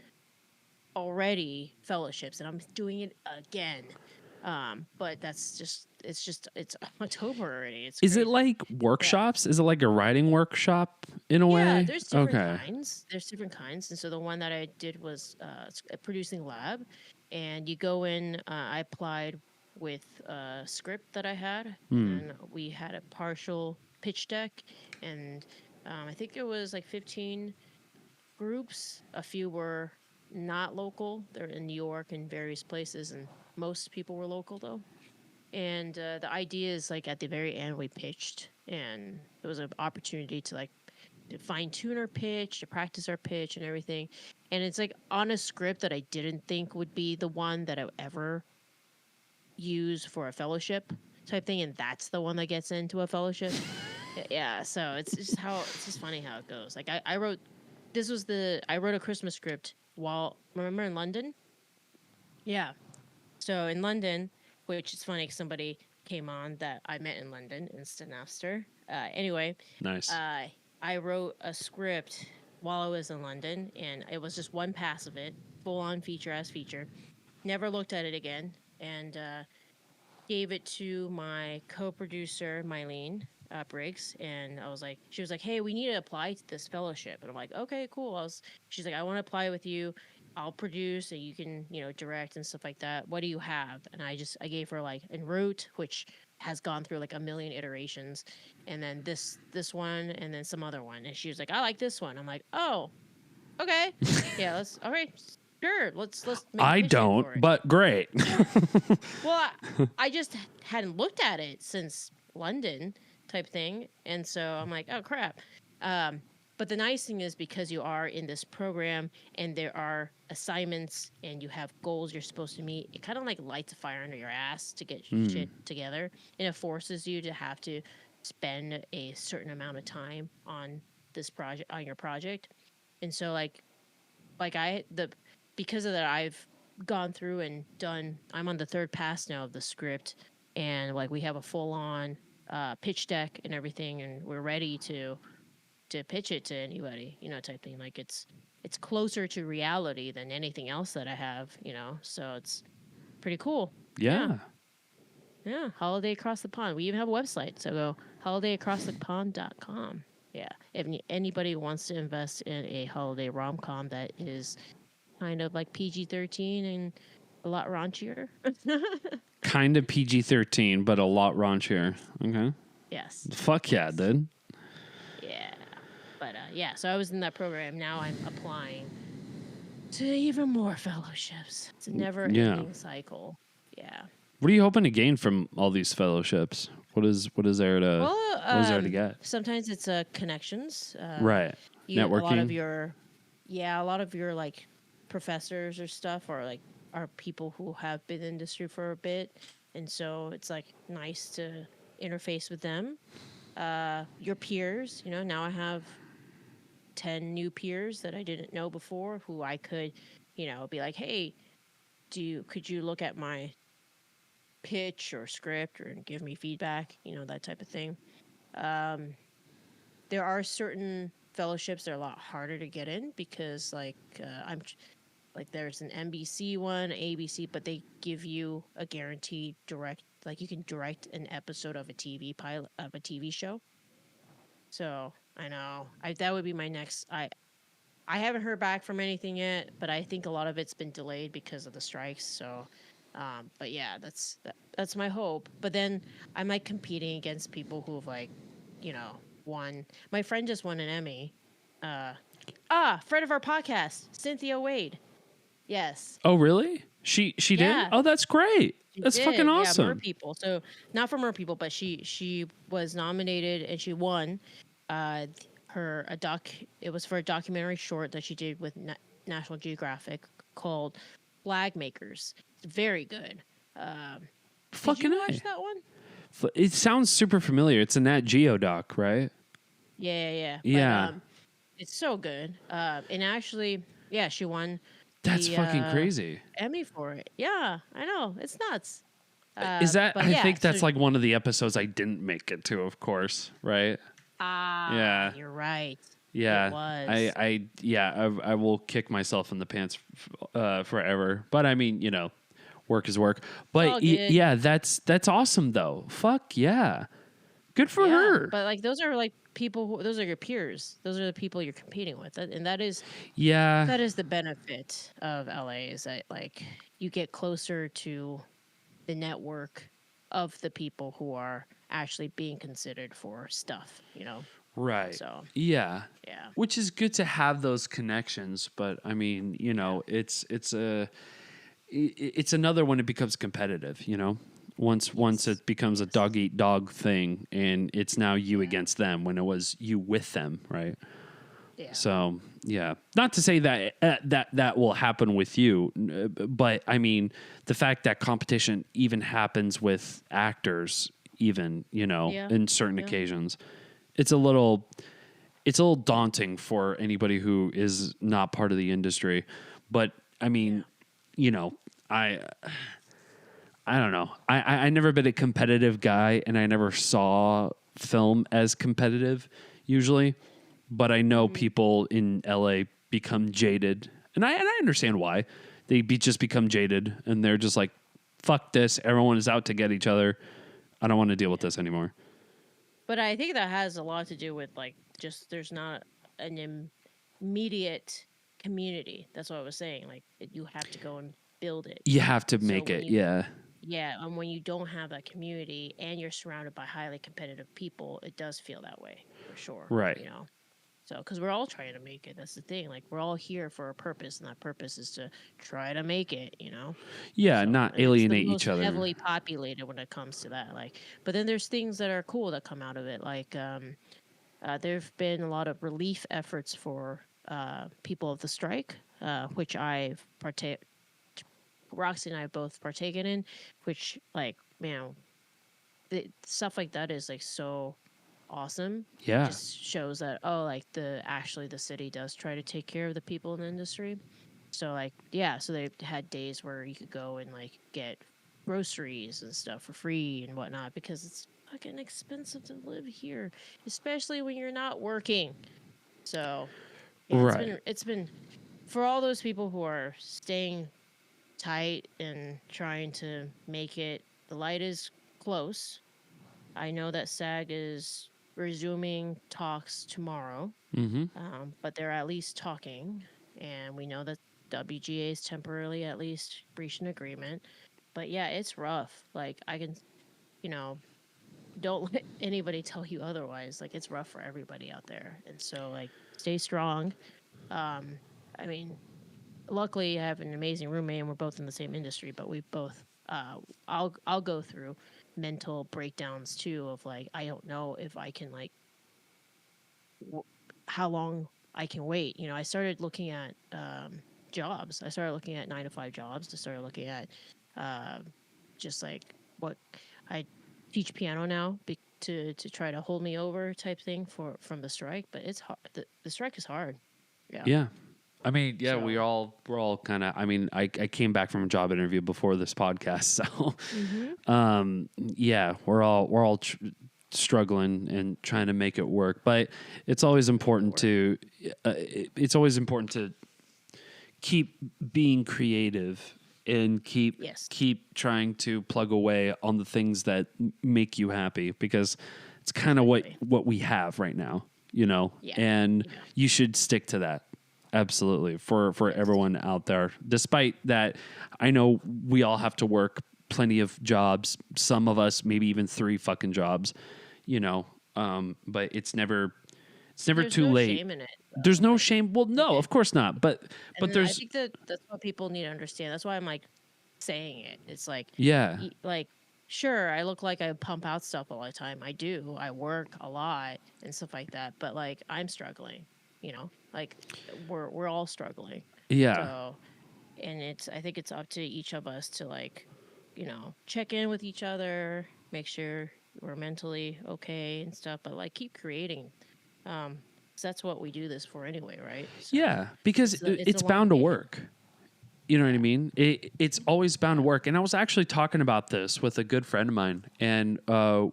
already fellowships and I'm doing it again. But it's October already. It's Is crazy. it like workshops? Yeah. Is it like a writing workshop in a way? Yeah, there's different kinds. There's different kinds. And so the one that I did was a producing lab. And you go in, I applied with a script that I had. And we had a partial pitch deck. And I think it was like 15 groups. A few were not local. They're in New York and various places. And most people were local, though. And the idea is, like, at the very end, we pitched. And there was an opportunity to fine-tune our pitch, to practice our pitch and everything. And it's, like, on a script that I didn't think would be the one that I would ever use for a fellowship type thing. And that's the one that gets into a fellowship. Yeah, so it's just funny how it goes. Like, I wrote a Christmas script remember in London? Yeah. So in London, which is funny because somebody came on that I met in London in Stenafster. Anyway. Nice. I wrote a script while I was in London, and it was just one pass of it, full-on feature. Never looked at it again, and gave it to my co-producer, Mylene Briggs, and she was like, "Hey, we need to apply to this fellowship." And I'm like, "Okay, cool." She's like, "I want to apply with you. I'll produce and you can, direct and stuff like that. What do you have?" And I gave her like En route, which has gone through like a million iterations, and then this one, and then some other one. And she was like, "I like this one." I'm like, "Oh, okay, yeah, all right, sure, let's make I don't, but great." Well, I just hadn't looked at it since London type thing, and so I'm like, "Oh crap." But the nice thing is, because you are in this program and there are assignments and you have goals you're supposed to meet, it kind of like lights a fire under your ass to get shit together. And it forces you to have to spend a certain amount of time on this project, on your project. And so because of that, I've gone through and I'm on the 3rd pass now of the script, and like we have a full on pitch deck and everything, and we're ready to pitch it to anybody, type thing. Like it's closer to reality than anything else that I have, so it's pretty cool. Yeah. Holiday Across the Pond. We even have a website, so go holidayacrossthepond.com. Yeah, if anybody wants to invest in a holiday rom-com that is kind of like PG-13 and a lot raunchier. Kind of PG-13, but a lot raunchier. Okay. Yes. Fuck yeah, dude. Yeah. But so I was in that program. Now I'm applying to even more fellowships. It's a never-ending cycle. Yeah. What are you hoping to gain from all these fellowships? What is there to get? Sometimes it's connections. Right. Networking. A lot of your yeah, a lot of your like professors or stuff are people who have been in the industry for a bit, and so it's like nice to interface with them. Your peers, now I have 10 new peers that I didn't know before who I could, be like, hey, could you look at my pitch or script or give me feedback, that type of thing. Um, there are certain fellowships that are a lot harder to get in because like there's an NBC one, ABC, but they give you a guaranteed direct, like you can direct an episode of a TV pilot of a TV show. So I know that would be my next. I haven't heard back from anything yet, but I think a lot of it's been delayed because of the strikes. So, but yeah, that's my hope. But then I'm like competing against people who've like, won. My friend just won an Emmy. Uh, friend of our podcast, Cynthia Wade. Yes. Oh, really? She did? Yeah. Oh, that's great. She That's did. fucking Yeah, Mer awesome. People. So not for Mer People, but she was nominated and she won. Uh, it was for a documentary short that she did with National Geographic called Flag Makers. It's very good. Did Fucking you watch A. that one? It sounds super familiar. It's a Nat Geo doc, right? Yeah. Yeah. But it's so good. And actually, yeah, she won That's the fucking crazy. Emmy for it. Yeah, I know. It's nuts. Is that, But I yeah, think that's so like one of the episodes I didn't make it to, of course, right? Yeah. you're right. Yeah. It was. I will kick myself in the pants forever. But I mean, work is work. But all good. yeah, that's awesome though. Fuck yeah. Good for Yeah, her. but like those are like those are your peers. Those are the people you're competing with, and that is Yeah. the benefit of LA is that like you get closer to the network of the people who are actually being considered for stuff. Right. So Yeah. yeah, Which is good to have those connections, but I mean, it's another when it becomes competitive. Once it becomes a dog eat dog thing and it's now you against them when it was you with them, right? yeah, So, yeah. Not to say that that will happen with you, but I mean, the fact that competition even happens with actors even, yeah, in certain yeah. occasions. It's a little daunting for anybody who is not part of the industry. But I mean, I don't know. I never been a competitive guy, and I never saw film as competitive usually. But I know people in LA become jaded, and I understand why they just become jaded, and they're just like, "Fuck this! Everyone is out to get each other. I don't want to deal with this anymore." But I think that has a lot to do with like just there's not an immediate community. That's what I was saying. Like you have to go and build it. You have to So make when it, you yeah. Yeah, and when you don't have that community and you're surrounded by highly competitive people, it does feel that way for sure. Right. So because we're all trying to make it. That's the thing. Like we're all here for a purpose, and that purpose is to try to make it. Yeah, So not and it's the alienate each most other. heavily populated when it comes to that. Like, but then there's things that are cool that come out of it. Like, there've been a lot of relief efforts for people of the strike, which Roxy and I have both partaken in, which like man, stuff like that is like so awesome. Yeah. Just shows that like the city does try to take care of the people in the industry. So like so they had days where you could go and like get groceries and stuff for free and whatnot because it's fucking expensive to live here, especially when you're not working. So yeah, Right. it's been for all those people who are staying tight and trying to make it. The light is close. I know that SAG is resuming talks tomorrow, Mm-hmm. but they're at least talking, and we know that WGA is temporarily at least breached an agreement. But yeah, it's rough. Like I can, you know, don't let anybody tell you otherwise. Like it's rough for everybody out there, and so like stay strong. I mean, luckily I have an amazing roommate and we're both in the same industry, but we both I'll go through mental breakdowns too of like I don't know if I can like how long I can wait. I started looking at jobs. I started looking at 9 to 5 jobs. I started looking at just like what I teach piano now to try to hold me over type thing from the strike. But it's hard. The strike is hard. Yeah. Yeah. I mean, yeah, So- we're all kind of. I mean, I came back from a job interview before this podcast, so yeah, we're all struggling and trying to make it work. But it's always important to keep being creative and keep trying to plug away on the things that make you happy, because it's kind of what we have right now, and you should stick to that. Absolutely. For everyone out there, despite that, I know we all have to work plenty of jobs. Some of us, maybe even 3 fucking jobs, but it's never There's too no late. shame in it. There's no shame. Well, no, of course not. But I there's, think that's what people need to understand. That's why I'm like saying it. It's like, yeah, like, sure, I look like I pump out stuff all the time. I do. I work a lot and stuff like that. But like, I'm struggling. Like we're all struggling. yeah. So, and I think it's up to each of us to like, check in with each other, make sure we're mentally okay and stuff. But like, keep creating. 'Cause that's what we do this for anyway, right? So Yeah, because it's a long bound to game. work. You know what I mean? It's always bound to work. And I was actually talking about this with a good friend of mine, and I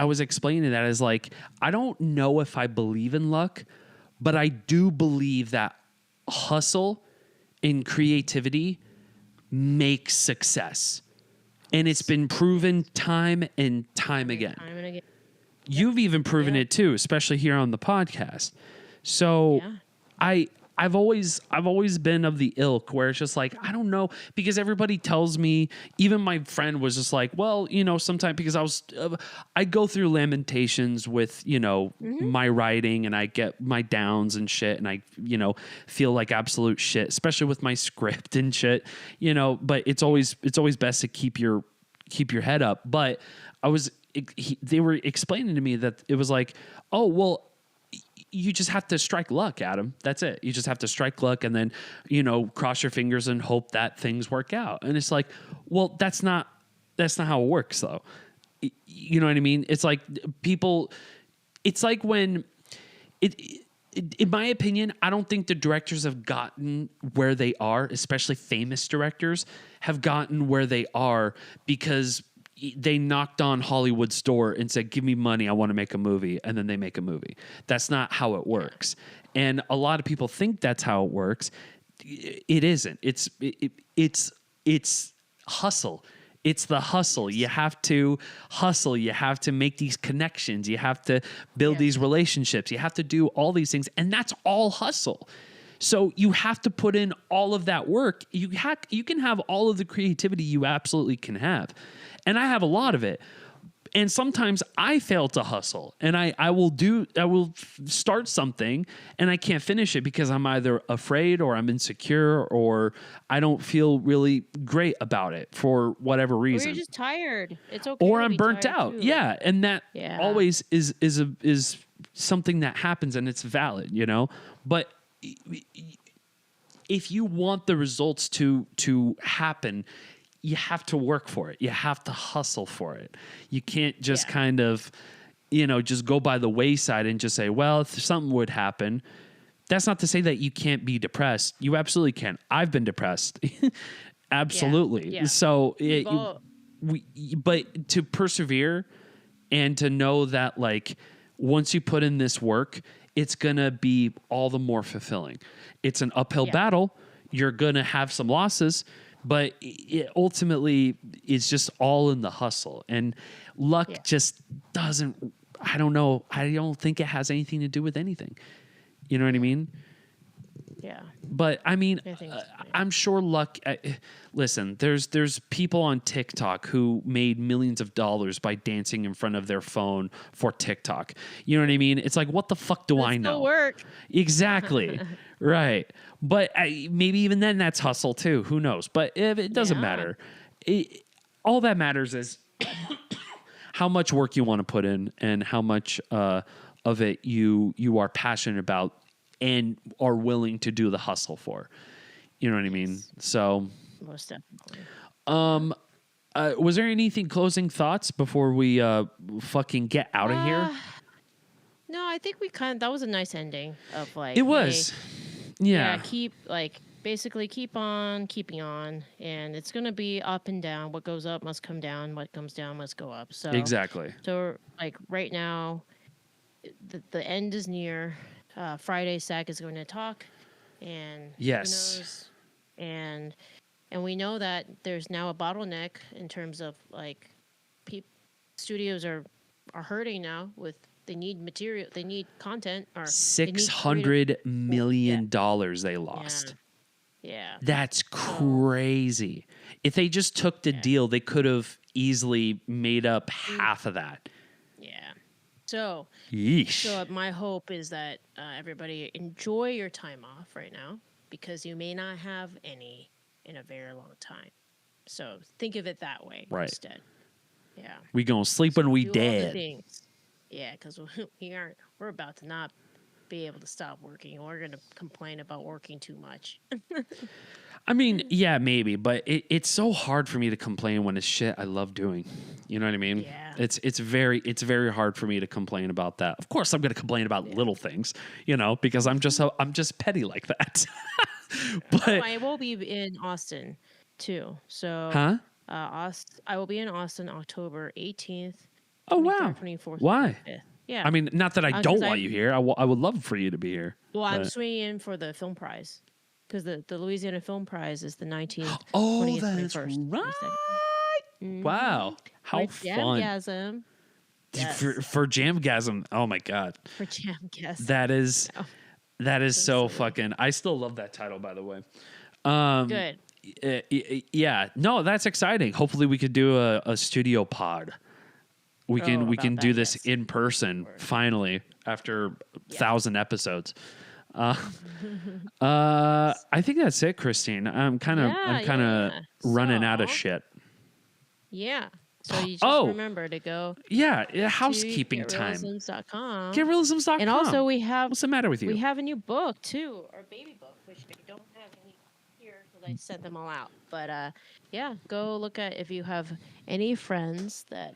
was explaining that as like, I don't know if I believe in luck, but I do believe that hustle and creativity makes success. And it's been proven time and time again. Time and again. You've even proven it too, especially here on the podcast. So Yeah. I've always been of the ilk where it's just like, I don't know, because everybody tells me, even my friend was just like, well, sometimes because I go through lamentations with, my writing, and I get my downs and shit. And I, feel like absolute shit, especially with my script and shit, but it's always best to keep your head up. But they were explaining to me that it was like, oh, well, you just have to strike luck, Adam. That's it. You just have to strike luck and then, cross your fingers and hope that things work out. And it's like, well, that's not how it works though. You know what I mean? It's like it's like when in my opinion, I don't think the directors have gotten where they are, especially famous directors have gotten where they are because they knocked on Hollywood's door and said, give me money, I want to make a movie. And then they make a movie. That's not how it works. And a lot of people think that's how it works. It isn't. It's hustle. It's the hustle. You have to hustle. You have to make these connections. You have to build these relationships. You have to do all these things. And that's all hustle. So you have to put in all of that work. You can have all of the creativity you absolutely can have. And I have a lot of it. And sometimes I fail to hustle, and I will start something and I can't finish it because I'm either afraid or I'm insecure or I don't feel really great about it for whatever reason. Or you're just tired. It's okay. Or to I'm be burnt tired out. too. Yeah. And that always is something that happens, and it's valid, But if you want the results to happen, you have to work for it. You have to hustle for it. You can't just kind of, just go by the wayside and just say, well, if something would happen. That's not to say that you can't be depressed. You absolutely can. I've been depressed. Absolutely. Yeah. So, but to persevere and to know that, like, once you put in this work, it's going to be all the more fulfilling. It's an uphill battle. You're going to have some losses, but it ultimately is just all in the hustle. And luck just doesn't, I don't know. I don't think it has anything to do with anything. You know what I mean? Yeah. But I mean, I think so, I'm sure luck. Listen, there's people on TikTok who made millions of dollars by dancing in front of their phone for TikTok. You know what I mean? It's like, what the fuck do I know? Still work. Exactly. Right. But maybe even then that's hustle too. Who knows? But it doesn't matter. All that matters is how much work you want to put in and how much of it you are passionate about and are willing to do the hustle for. You know what I mean? So most definitely. Was there anything closing thoughts before we fucking get out of here? No, I think that was a nice ending of like, it was. Hey, yeah. Basically keep on keeping on, and it's going to be up and down. What goes up must come down. What comes down must go up. So Exactly. So like right now, the end is near. Friday, SAG is going to talk, and yes, who knows? And we know that there's now a bottleneck in terms of like, studios are hurting now with. They need material. They need content. Or $600 million they lost. Yeah. That's crazy. If they just took the deal, they could have easily made up half of that. Yeah. So, yeesh. So my hope is that everybody enjoy your time off right now, because you may not have any in a very long time. So think of it that way instead. Yeah. We gonna sleep when we dead. Yeah, because we're about to not be able to stop working. We're going to complain about working too much. I mean, yeah, maybe, but it's so hard for me to complain when it's shit I love doing. You know what I mean? Yeah. It's very hard for me to complain about that. Of course, I'm going to complain about little things, because I'm just petty like that. But I will be in Austin too. So, I will be in Austin October 18th. Oh, wow. 24th. Why? 25th. Yeah. I mean, not that I don't want you here. I would love for you to be here. Well, I'm swinging in for the film prize, because the Louisiana Film Prize is the 19th. Oh, 20th, that's 21st, right. Mm-hmm. Wow. How for fun. Jamgasm. Yes. For Jamgasm. Oh, my God. For Jamgasm. That is so fucking... I still love that title, by the way. Good. Yeah. No, that's exciting. Hopefully we could do a studio pod. We can do this in person finally after 1,000 episodes. I think that's it, Christine. I'm kind of running out of shit. Yeah. So you just remember to go. Yeah, housekeeping time. GetReelisms.com. GetReelisms.com. And also we have. What's the matter with you? We have a new book too, our baby book, which I don't have any here because I sent them all out. But go look at if you have any friends that.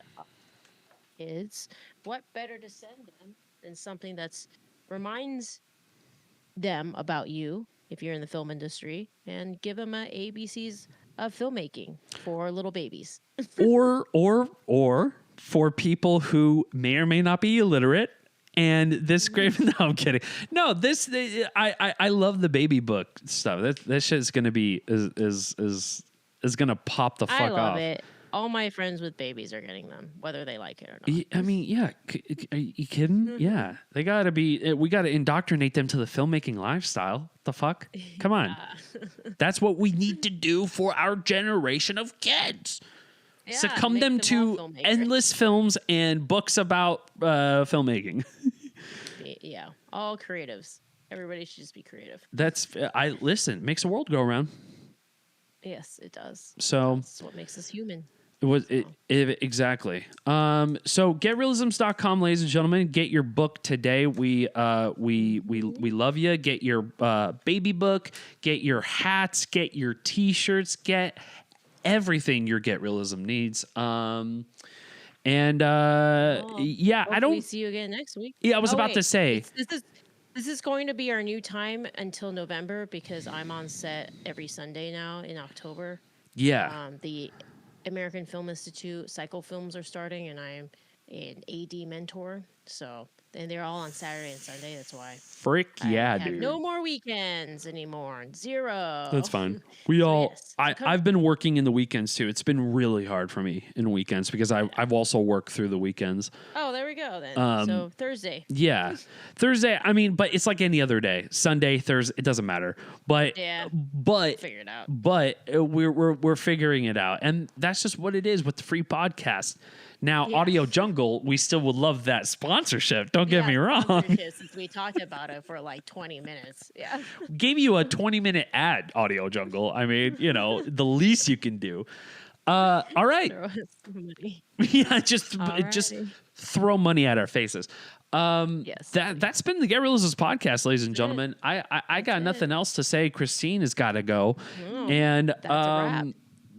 Kids, what better to send them than something that's reminds them about you if you're in the film industry, and give them a ABCs of filmmaking for little babies. or for people who may or may not be illiterate. And this great. No, I'm kidding. No, I love the baby book stuff. That shit's gonna be is gonna pop the fuck off. I love it. All my friends with babies are getting them, whether they like it or not. I mean, yeah. Are you kidding? Mm-hmm. Yeah. They got to be... We got to indoctrinate them to the filmmaking lifestyle. The fuck? Come on. That's what we need to do for our generation of kids. Yeah, succumb them to endless films and books about filmmaking. Yeah. All creatives. Everybody should just be creative. Listen, makes the world go around. Yes, it does. So... That's what makes us human. Exactly. So GetReelisms.com, ladies and gentlemen. Get your book today. We love you. Get your baby book. Get your hats. Get your T-shirts. Get everything your Get Realism needs. I don't. See you again next week. Yeah, I was about to say this is going to be our new time until November, because I'm on set every Sunday now in October. Yeah. The American Film Institute cycle films are starting, and I'm an AD mentor. So, and they're all on Saturday and Sunday. That's why. Dude. No more weekends anymore. 0. That's fine. I've been working in the weekends too. It's been really hard for me in weekends because I've also worked through the weekends. Oh, there we go then. So Thursday. Yeah. Thursday, I mean, but it's like any other day. Sunday, Thursday, it doesn't matter. But figure it out. But we're figuring it out. And that's just what it is with the free podcast. Now, Audio Jungle, we still would love that sponsorship. Don't get me wrong. Since we talked about it for like 20 minutes. Yeah. Gave you a 20-minute ad, Audio Jungle. I mean, the least you can do. All right. Throw us money. Yeah, just throw money at our faces. Yes. That's been the Reelisms podcast, ladies and gentlemen. I got nothing else to say. Christine has got to go, and that's a wrap.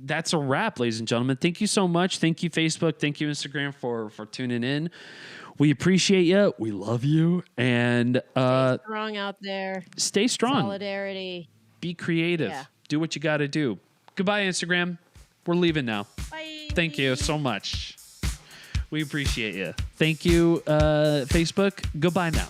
That's a wrap, ladies and gentlemen. Thank you so much. Thank you, Facebook. Thank you, Instagram, for tuning in. We appreciate you. We love you, and Stay strong out there. Stay strong. Solidarity. Be creative. Yeah. Do what you got to do. Goodbye, Instagram. We're leaving now. Bye. Thank you so much. We appreciate you. Thank you, Facebook. Goodbye now.